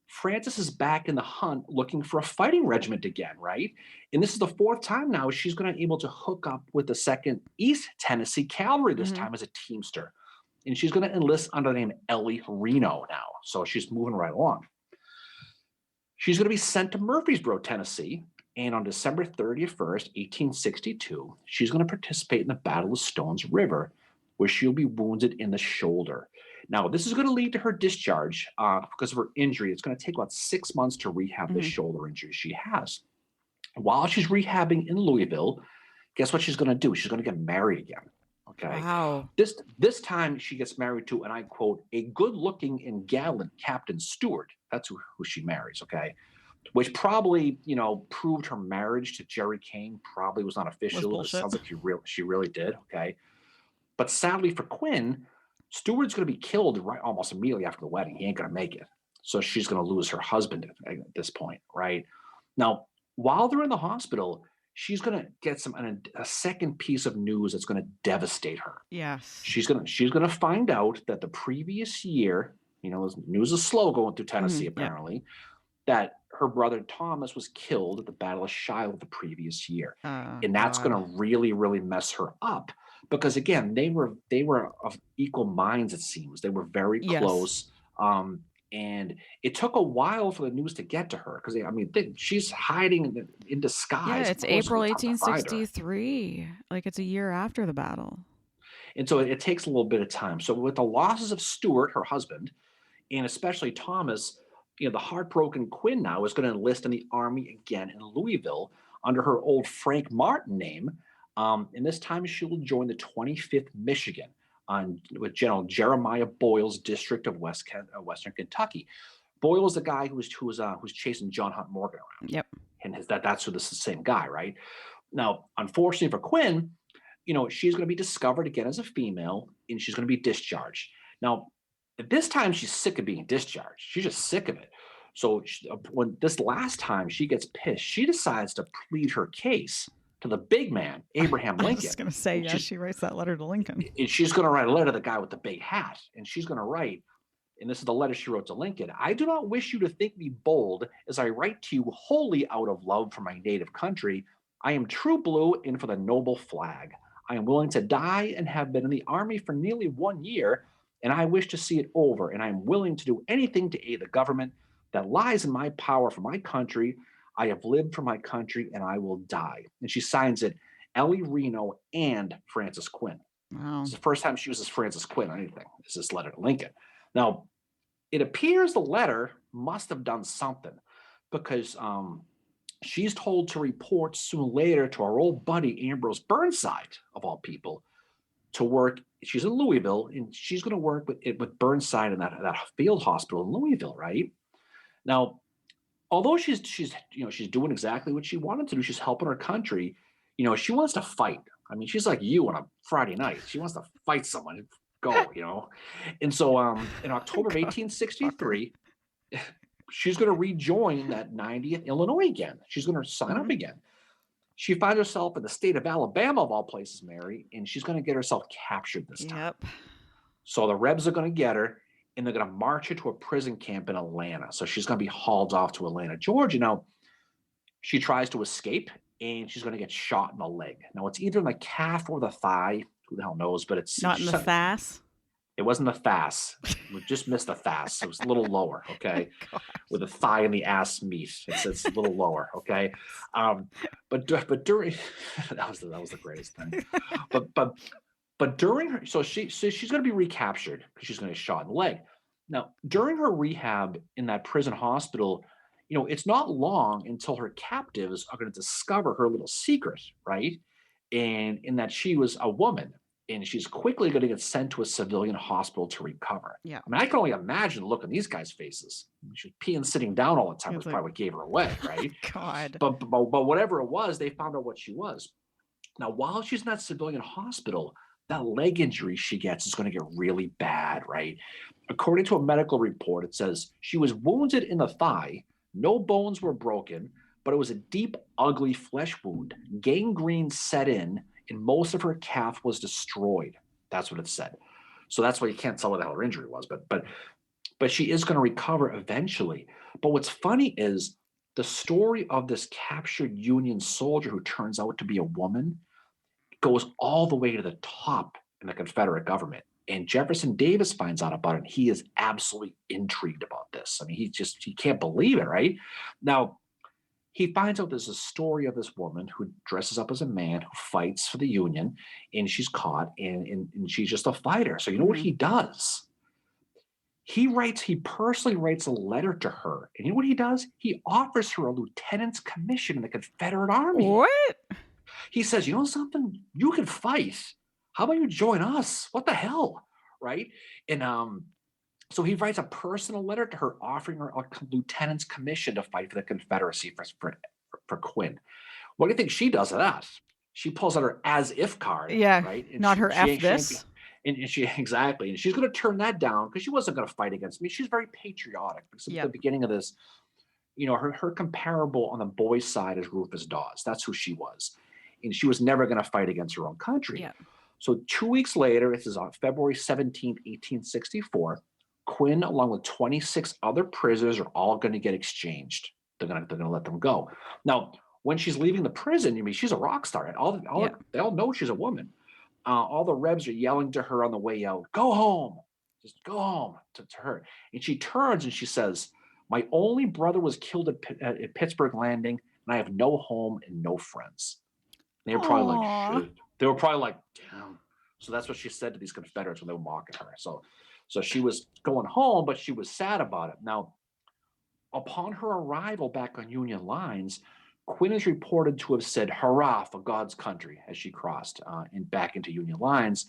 Frances is back in the hunt looking for a fighting regiment again, right? And this is the 4th time now she's going to be able to hook up with the 2nd East Tennessee Cavalry, this time as a teamster. And she's going to enlist under the name Ellie Reno now. So she's moving right along. She's going to be sent to Murfreesboro, Tennessee. And on December 31st, 1862, she's going to participate in the Battle of Stones River, where she'll be wounded in the shoulder. Now, this is going to lead to her discharge because of her injury. It's going to take about 6 months to rehab the shoulder injury she has. While she's rehabbing in Louisville, guess what she's going to do? She's going to get married again. Okay. Wow. This time she gets married to, and I quote, a good-looking and gallant Captain Stewart. That's who she marries. Okay. Which probably, proved her marriage to Jerry Kane probably was not official. It sounds like she really did. Okay. But sadly for Quinn, Stewart's going to be killed right almost immediately after the wedding. He ain't going to make it. So she's going to lose her husband at this point, right? Now, while they're in the hospital, she's going to get a second piece of news that's going to devastate her. Yes. She's going to find out that the previous year, news is slow going through Tennessee apparently, that her brother Thomas was killed at the Battle of Shiloh the previous year. And that's going to really, really mess her up because, again, they were of equal minds, it seems. They were very close. And it took a while for the news to get to her because, she's hiding in disguise. Yeah, it's April 1863. Like, it's a year after the battle. And so it takes a little bit of time. So with the losses of Stewart, her husband, and especially Thomas, the heartbroken Quinn now is going to enlist in the Army again in Louisville under her old Frank Martin name. And this time she will join the 25th Michigan with General Jeremiah Boyle's district of Western Kentucky. Boyle is the guy who's chasing John Hunt Morgan around. Yep. And that's who this is the same guy, right? Now, unfortunately for Quinn, she's going to be discovered again as a female and she's going to be discharged. Now, at this time, she's sick of being discharged. She's just sick of it. So when this last time she gets pissed, she decides to plead her case to the big man, Abraham I was Lincoln. just going to say, And yeah, she writes that letter to Lincoln. and she's going to write a letter to the guy with the big hat. And she's going to write, and this is the letter she wrote to Lincoln: I do not wish you to think me bold as I write to you wholly out of love for my native country. I am true blue and for the noble flag. I am willing to die and have been in the army for nearly 1 year, and I wish to see it over, and I am willing to do anything to aid the government that lies in my power for my country. I have lived for my country, and I will die. And she signs it, Ellie Reno and Francis Quinn. Wow. It's the first time she uses Francis Quinn on anything. It's this letter to Lincoln. Now, it appears the letter must have done something because she's told to report soon later to our old buddy Ambrose Burnside, of all people, to work. She's in Louisville, and she's going to work with Burnside in that field hospital in Louisville, right? Now, although she's doing exactly what she wanted to do, she's helping her country. She wants to fight. I mean, she's like you on a Friday night. She wants to fight someone. Go. And so in October of 1863, she's going to rejoin that 90th Illinois again. She's going to sign up again. She finds herself in the state of Alabama, of all places, Mary, and she's going to get herself captured this time. Yep. So the Rebs are going to get her, and they're going to march her to a prison camp in Atlanta. So she's going to be hauled off to Atlanta, Georgia. Now, she tries to escape, and she's going to get shot in the leg. Now, it's either in the calf or the thigh. Who the hell knows? But it's not in the thas. It wasn't the thas. We just missed the thas. It was a little lower, okay? With the thigh and the ass meat. It's a little lower, okay? But during that was the greatest thing. But during her, so she's going to be recaptured because she's going to get shot in the leg. Now, during her rehab in that prison hospital, it's not long until her captives are going to discover her little secret, right? And in that she was a woman, and she's quickly going to get sent to a civilian hospital to recover. Yeah. I mean, I can only imagine the look on these guys' faces. She was peeing sitting down all the time. That's probably what gave her away, right? God. But whatever it was, they found out what she was. Now, while she's in that civilian hospital, that leg injury she gets is going to get really bad, right? According to a medical report, it says she was wounded in the thigh. No bones were broken, but it was a deep, ugly flesh wound. Gangrene set in, and most of her calf was destroyed. That's what it said. So that's why you can't tell what the hell her injury was. But she is going to recover eventually. But what's funny is the story of this captured Union soldier who turns out to be a woman goes all the way to the top in the Confederate government. And Jefferson Davis finds out about it, and he is absolutely intrigued about this. I mean, he can't believe it, right? Now, he finds out there's a story of this woman who dresses up as a man who fights for the Union, and she's caught, and she's just a fighter. So you know what he does? He personally writes a letter to her. And you know what he does? He offers her a lieutenant's commission in the Confederate Army. What? He says, you know something? You can fight. How about you join us? What the hell? Right? And so he writes a personal letter to her offering her a lieutenant's commission to fight for the Confederacy for Quinn. What do you think she does with that? She pulls out her as if card. Yeah, right? And not her F this. And she exactly. And she's going to turn that down because she wasn't going to fight against me. She's very patriotic. Because at the beginning of this, her comparable on the boys' side is Rufus Dawes. That's who she was. And she was never going to fight against her own country. Yeah. So 2 weeks later, this is on February 17th, 1864, Quinn, along with 26 other prisoners, are all going to get exchanged. They're going to let them go. Now, when she's leaving the prison, she's a rock star. They all know she's a woman. All the Rebs are yelling to her on the way out, go home, just go home to her. And she turns and she says, my only brother was killed at Pittsburgh Landing, and I have no home and no friends. And they were probably like, shit. They were probably like, damn. So that's what she said to these Confederates when they were mocking her. So she was going home, but she was sad about it. Now, upon her arrival back on Union lines, Quinn is reported to have said, hurrah for God's country, as she crossed and back into Union lines.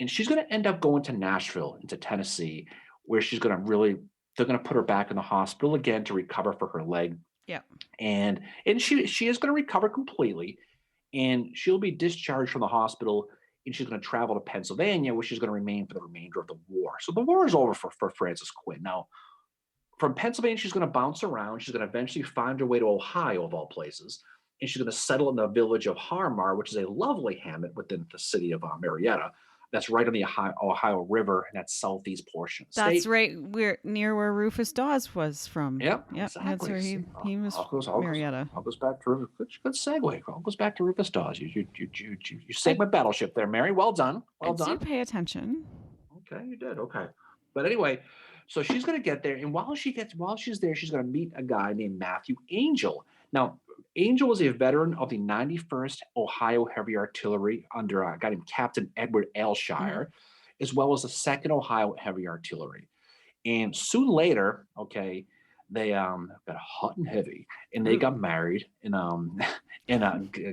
And she's going to end up going to Nashville, into Tennessee, where they're going to put her back in the hospital again to recover for her leg. Yeah. And she is going to recover completely. and she'll be discharged from the hospital, and she's going to travel to Pennsylvania, where she's going to remain for the remainder of the war. So the war is over for Frances Quinn. Now, from Pennsylvania, she's going to bounce around. She's going to eventually find her way to Ohio, of all places, and she's going to settle in the village of Harmar, which is a lovely hamlet within the city of Marietta. That's right on the Ohio River in that southeast portion of the That's state. right. We're near where Rufus Dawes was from. Yep, Yep, that's exactly. where See, he was. Marietta. all goes back to Rufus. Good segue. All goes back to Rufus Dawes. You saved my battleship there, Mary. Well done. I Well do done. pay attention. Okay, you did. Okay. But anyway, so she's going to get there, and while she's there, she's going to meet a guy named Matthew Angel. Now, Angel was a veteran of the 91st Ohio Heavy Artillery under a guy named Captain Edward Aylshire, as well as the 2nd Ohio Heavy Artillery. And soon later, okay, they got hot and heavy, and they got married in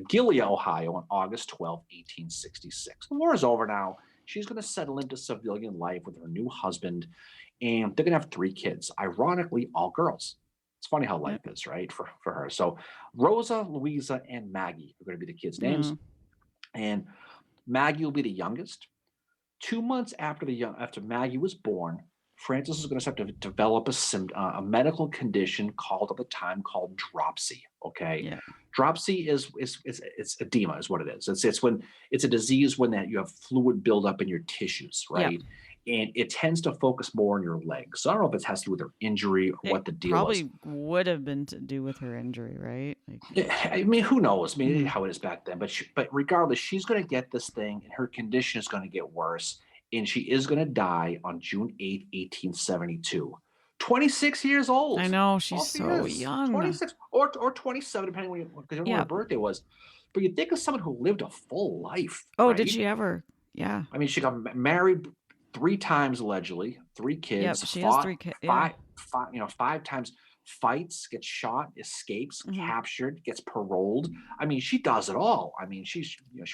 Gilead, Ohio, on August 12th, 1866. The war is over now. She's going to settle into civilian life with her new husband, and they're going to have 3 kids. Ironically, all girls. It's funny how life is, right, for her. So Rosa, Louisa, and Maggie are going to be the kids' names, and Maggie will be the youngest. 2 months after after Maggie was born, Frances is going to start to develop a medical condition at the time called dropsy. Okay, dropsy is it's edema is what it is. It's when it's a disease when that you have fluid buildup in your tissues, right? And it tends to focus more on your legs. So I don't know if it has to do with her injury or what the deal was. Probably would have been to do with her injury, right? I mean, who knows? I mean, how it is back then. But regardless, she's going to get this thing, and her condition is going to get worse, and she is going to die on June 8th, 1872. 26 years old. I know, she's so young. 26 or 27, depending on what her birthday was. But you think of someone who lived a full life. Oh, right? did she ever? Yeah. I mean, she got married 3 times allegedly, 3 kids. Yep, she has 3 kids. Yeah. 5 times. Fights, gets shot, escapes, captured, gets paroled. I mean, she does it all. I mean, she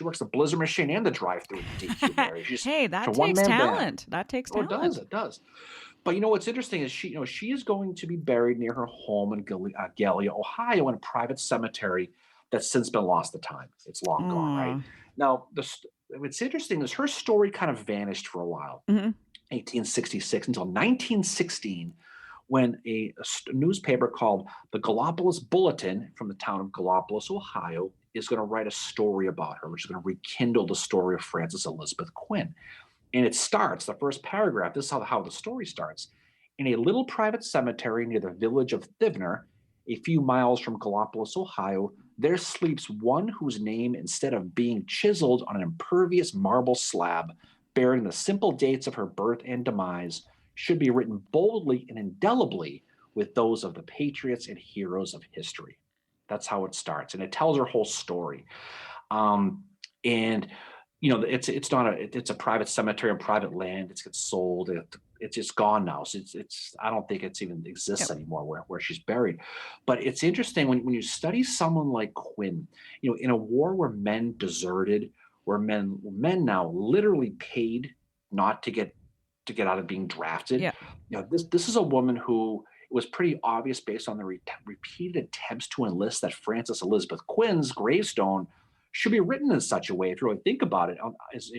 works the blizzard machine and the drive-through at the DQ. Hey, that takes talent. That takes talent. It does. But what's interesting is she is going to be buried near her home in Gallia, Ohio, in a private cemetery that's since been lost to time. It's long gone, right? Now, what's interesting is her story kind of vanished for a while, 1866 until 1916. When a newspaper called the Gallipolis Bulletin from the town of Gallipolis, Ohio, is going to write a story about her, which is going to rekindle the story of Frances Elizabeth Quinn. And it starts, the first paragraph, this is how the story starts. In a little private cemetery near the village of Thivner, a few miles from Gallipolis, Ohio, there sleeps one whose name, instead of being chiseled on an impervious marble slab bearing the simple dates of her birth and demise, should be written boldly and indelibly with those of the patriots and heroes of history. That's how it starts, and it tells her whole story. And it's a private cemetery on private land. It gets sold. It's just gone now. So it's I don't think it's even exists anymore where she's buried. But it's interesting when you study someone like Quinn. In a war where men deserted, where men now literally paid not to get out of being drafted. This is a woman who, it was pretty obvious based on the repeated attempts to enlist that Frances Elizabeth Quinn's gravestone should be written in such a way, if you really think about it,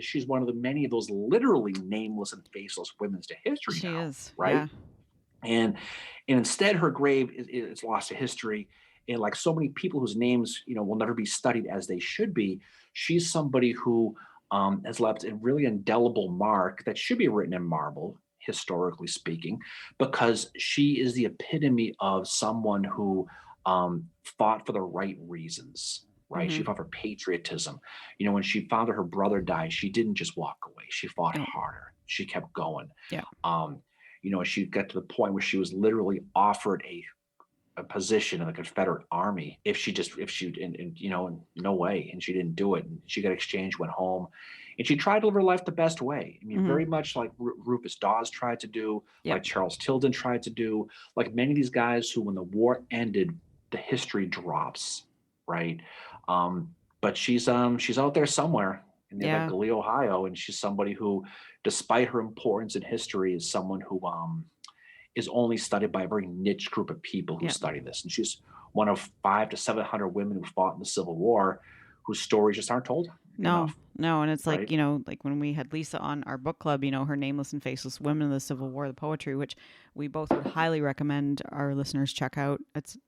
she's one of the many of those literally nameless and faceless women to history. She is, right? Yeah. And instead, her grave is lost to history. And like so many people whose names will never be studied as they should be, she's somebody who has left a really indelible mark that should be written in marble, historically speaking, because she is the epitome of someone who fought for the right reasons, right? She fought for patriotism. When she found out her brother died, she didn't just walk away. She fought harder. She kept going. Yeah. She got to the point where she was literally offered a position in the Confederate Army no way, and she didn't do it, and she got exchanged, went home, and she tried to live her life the best way. I mean, very much like Rufus Dawes tried to do, like Charles Tilden tried to do, like many of these guys who, when the war ended, the history drops, right? But she's out there somewhere in Gallia, Ohio, and she's somebody who, despite her importance in history, is someone who is only studied by a very niche group of people who study this. And she's one of 500 to 700 women who fought in the Civil War whose stories just aren't told No, enough, no. And it's like, right? like when we had Lisa on our book club, her Nameless and Faceless Women of the Civil War, the poetry, which we both would highly recommend our listeners check out. It's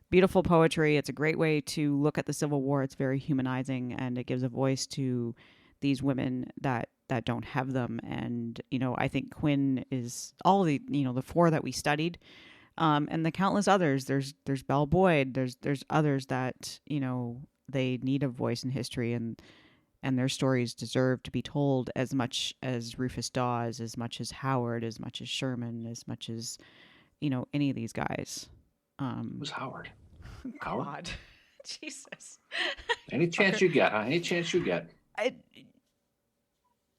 beautiful poetry. It's a great way to look at the Civil War. It's very humanizing, and it gives a voice to these women that don't have them. And I think Quinn is all the four that we studied, and the countless others. There's Belle Boyd. There's others that they need a voice in history, and their stories deserve to be told as much as Rufus Dawes, as much as Howard, as much as Sherman, as much as any of these guys. Who's Howard? Howard? God, Jesus. Any chance Fucker. you get, huh? Any chance you get.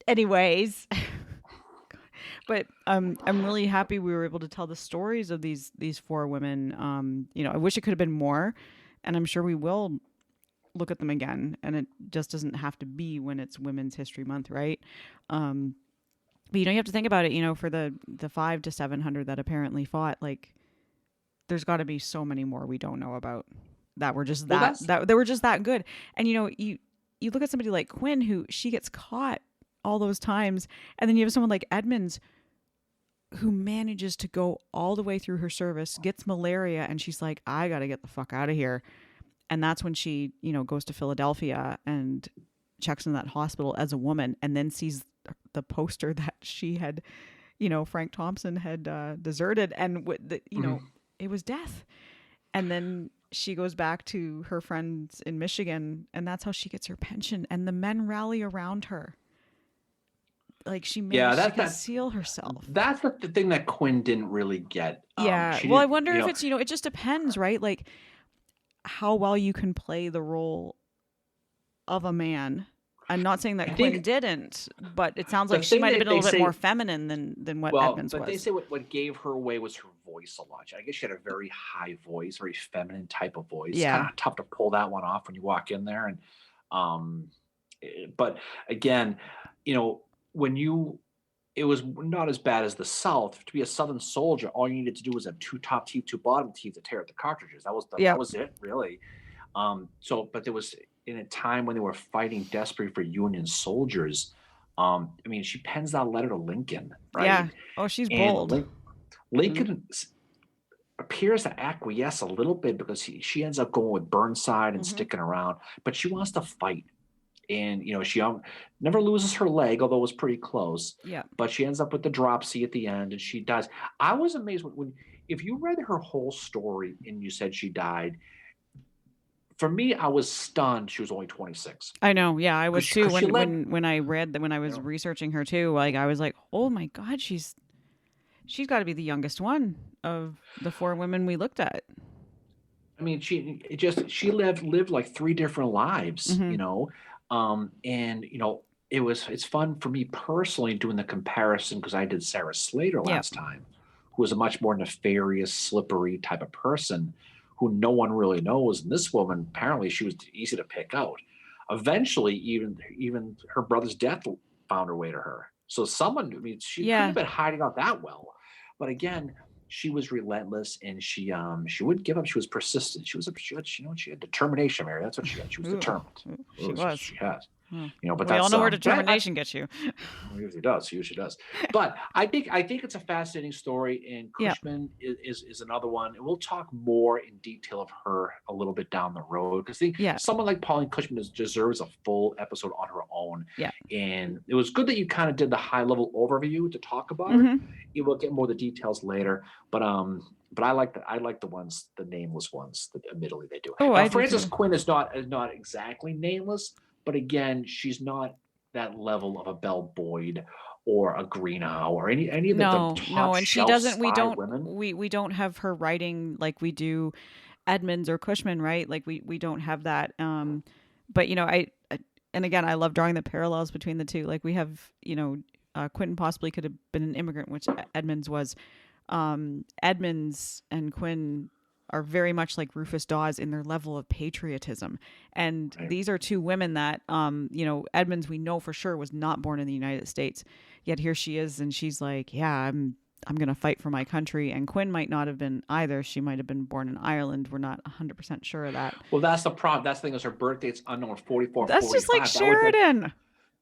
Anyways, but I'm really happy we were able to tell the stories of these four women. I wish it could have been more, and I'm sure we will look at them again. And it just doesn't have to be when it's Women's History Month, right? But you have to think about it. For the 500 to 700 that apparently fought, like there's got to be so many more we don't know about that were just that they were just that good. And you look at somebody like Quinn, who she gets caught all those times, and then you have someone like Edmonds who manages to go all the way through her service, gets malaria, and she's like, I gotta get the fuck out of here. And that's when she goes to Philadelphia and checks in that hospital as a woman, and then sees the poster that she had Frank Thompson had deserted, and it was death. And then she goes back to her friends in Michigan, and that's how she gets her pension, and the men rally around her. Like she managed to conceal herself. That's the thing that Quinn didn't really get. Yeah. Well, I wonder if it's it just depends, right? Like how well you can play the role of a man. I'm not saying that Quinn didn't, but it sounds like she might have been a little bit more feminine than what Edmonds was. But they say what gave her away was her voice a lot. I guess she had a very high voice, very feminine type of voice. Yeah. It's kind of tough to pull that one off when you walk in there. And but again, it was not as bad as the South. To be a Southern soldier, all you needed to do was have two top teeth, two bottom teeth to tear at the cartridges. That was it, really. But there was in a time when they were fighting desperately for Union soldiers. She pens that letter to Lincoln, right? Yeah. Oh, she's bold. Lincoln appears to acquiesce a little bit because she ends up going with Burnside and sticking around, but she wants to fight. And she never loses her leg, although it was pretty close. Yeah. But she ends up with the dropsy at the end, and she dies. I was amazed if you read her whole story and you said she died. For me, I was stunned. She was only 26. I know. Yeah, I was too. When I read that, when I was researching her too, like I was like, oh my God, she's got to be the youngest one of the four women we looked at. She lived like three different lives, it's fun for me personally doing the comparison because I did Sarah Slater last time, who was a much more nefarious, slippery type of person who no one really knows. And this woman, apparently she was easy to pick out. Eventually, even her brother's death found her way to her. So she couldn't have been hiding out that well. But again, she was relentless, and she wouldn't give up. She was persistent. She had determination, Mary. That's what she had. She was determined. She was. She has. But we all know where determination gets you. It usually does. But I think it's a fascinating story, and Cushman is another one. And we'll talk more in detail of her a little bit down the road because someone like Pauline Cushman deserves a full episode on her own. Yeah. And it was good that you kind of did the high level overview to talk about her. You will get more of the details later, but I like the nameless ones that admittedly they do. Frances Quinn is not exactly nameless. But again, she's not that level of a Belle Boyd or a Greenough or any of the top and she doesn't. We don't have her writing like we do Edmonds or Cushman, right? Like we don't have that. But I love drawing the parallels between the two. Like we have Quentin possibly could have been an immigrant, which Edmonds was. Edmonds and Quinn are very much like Rufus Dawes in their level of patriotism. And these are two women that, Edmonds, we know for sure was not born in the United States, yet here she is. And she's like, yeah, I'm going to fight for my country. And Quinn might not have been either. She might have been born in Ireland. We're not 100% sure of that. Well, that's the problem. That's the thing is her birth date's unknown, 44, That's 45. just like Sheridan.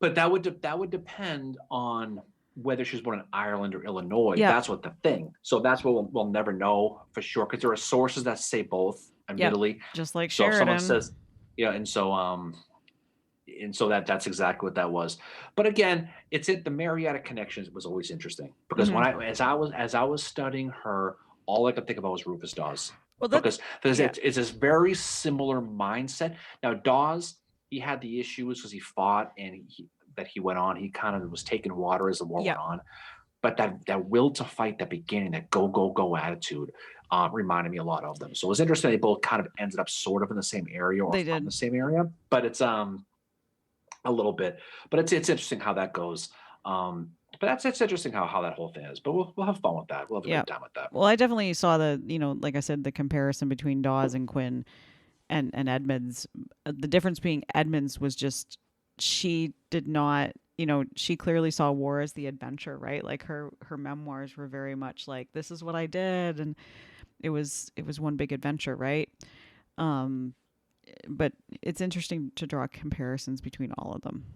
But that would depend on whether she was born in Ireland or Illinois. Yeah. That's what the thing. So that's what we'll never know for sure, because there are sources that say both, admittedly. Just like So if Sheridan. someone says, and so that's exactly what that was. But again, the Marietta connections was always interesting, because when as I was studying her, all I could think about was Rufus Dawes. Well, because it's this very similar mindset. Now Dawes, he had the issues because he fought and he went on. He kind of was taking water as the war went on. But that will to fight, that beginning, that go attitude, reminded me a lot of them. So it was interesting. They both kind of ended up sort of in the same area, or from the same area. But it's a little bit. But it's interesting how that goes. But it's interesting how that whole thing is. But we'll have fun with that. We'll have a good time with that. Well, I definitely saw like I said, the comparison between Dawes and Quinn and Edmonds. The difference being Edmonds was just, she did not, she clearly saw war as the adventure, right? Like her memoirs were very much like, this is what I did, and it was one big adventure, right? But it's interesting to draw comparisons between all of them.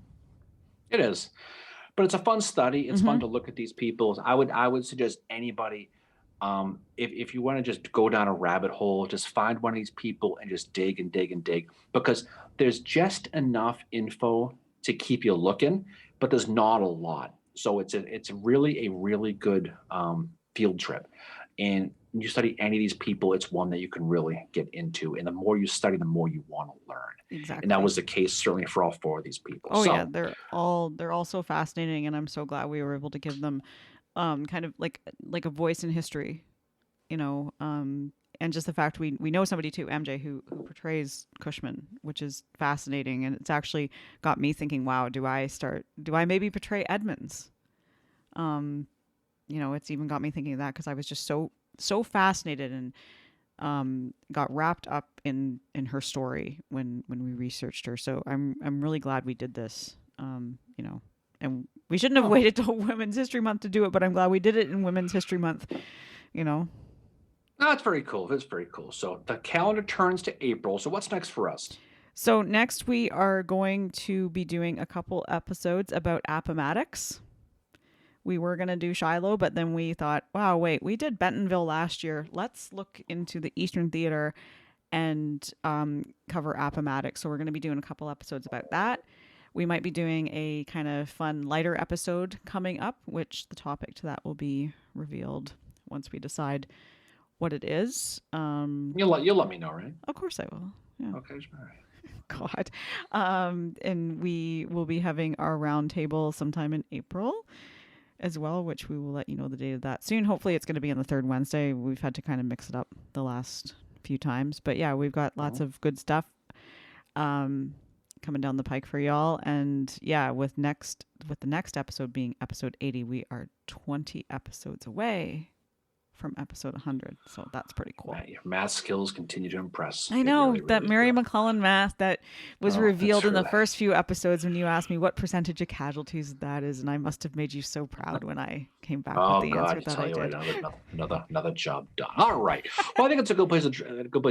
It is, but it's a fun study. It's fun to look at these people. I would suggest anybody, if you want to just go down a rabbit hole, just find one of these people and just dig and dig and dig, because there's just enough info to keep you looking, but there's not a lot. So it's really a really good field trip. And when you study any of these people, it's one that you can really get into. And the more you study, the more you want to learn. Exactly. And that was the case certainly for all four of these people. Oh, yeah, they're all so fascinating, and I'm so glad we were able to give them kind of like a voice in history, and just the fact we know somebody too, MJ, who portrays Cushman, which is fascinating, and it's actually got me thinking, wow, do I maybe portray Edmonds? It's even got me thinking of that, because I was just so fascinated and got wrapped up in her story when we researched her. So I'm really glad we did this. And we shouldn't have waited till Women's History Month to do it, but I'm glad we did it in Women's History Month. No, it's very cool. It's very cool. So the calendar turns to April. So what's next for us? So next we are going to be doing a couple episodes about Appomattox. We were going to do Shiloh, but then we thought, wow, wait, we did Bentonville last year. Let's look into the Eastern Theater and cover Appomattox. So we're going to be doing a couple episodes about that. We might be doing a kind of fun, lighter episode coming up, which the topic to that will be revealed once we decide what it is. You'll let me know, right? Of course I will. Yeah. Okay, all right. God. And we will be having our round table sometime in April as well, which we will let you know the date of that soon. Hopefully it's going to be on the third Wednesday. We've had to kind of mix it up the last few times, but yeah, we've got lots of good stuff coming down the pike for y'all. And yeah, with the next episode being episode 80, we are 20 episodes away from episode 100. So that's pretty cool. Your math skills continue to impress. I know that Mary McClellan math that was revealed in the first few episodes when you asked me what percentage of casualties that is, and I must have made you so proud when I came back with the answer that I did. Another job done. All right. Well, I think it's a good place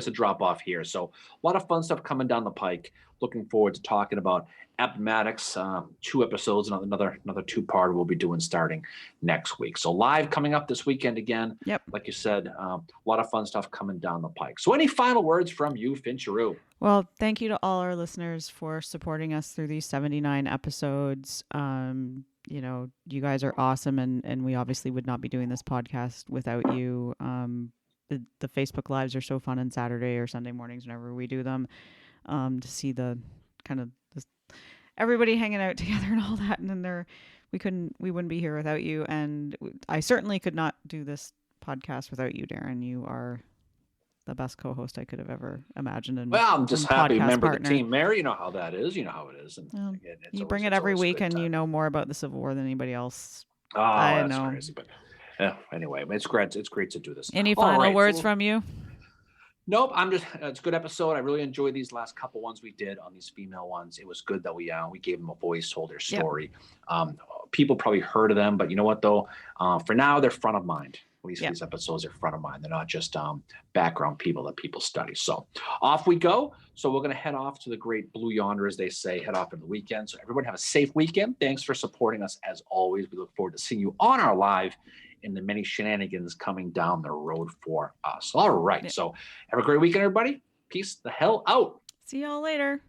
to drop off here. So a lot of fun stuff coming down the pike. Looking forward to talking about Appomattox, 2 episodes, and another 2-part we'll be doing starting next week. So live coming up this weekend again. Yep. Like you said, a lot of fun stuff coming down the pike. So any final words from you, Fincheroo? Well, thank you to all our listeners for supporting us through these 79 episodes. You guys are awesome, and we obviously would not be doing this podcast without you. The Facebook Lives are so fun on Saturday or Sunday mornings whenever we do them, to see the kind of everybody hanging out together and all that. And then we wouldn't be here without you. And I certainly could not do this podcast without you, Darren. You are the best co-host I could have ever imagined. And well, I'm just happy member of the team, Mary. You know how that is. And again, you bring it every week, and you know more about the Civil War than anybody else. Oh, that's crazy. But anyway, it's great. It's great to do this. Any final words from you? Nope. It's a good episode. I really enjoyed these last couple ones we did on these female ones. It was good that we gave them a voice, told their story. Yep. people probably heard of them, but you know what though? For now, they're front of mind. At least Yeah. these episodes are front of mind. They're not just background people that people study. So off we go. So we're going to head off to the great blue yonder, as they say, head off in the weekend. So everyone have a safe weekend. Thanks for supporting us as always. We look forward to seeing you on our live and the many shenanigans coming down the road for us. All right. Yeah. So have a great weekend, everybody. Peace the hell out. See y'all later.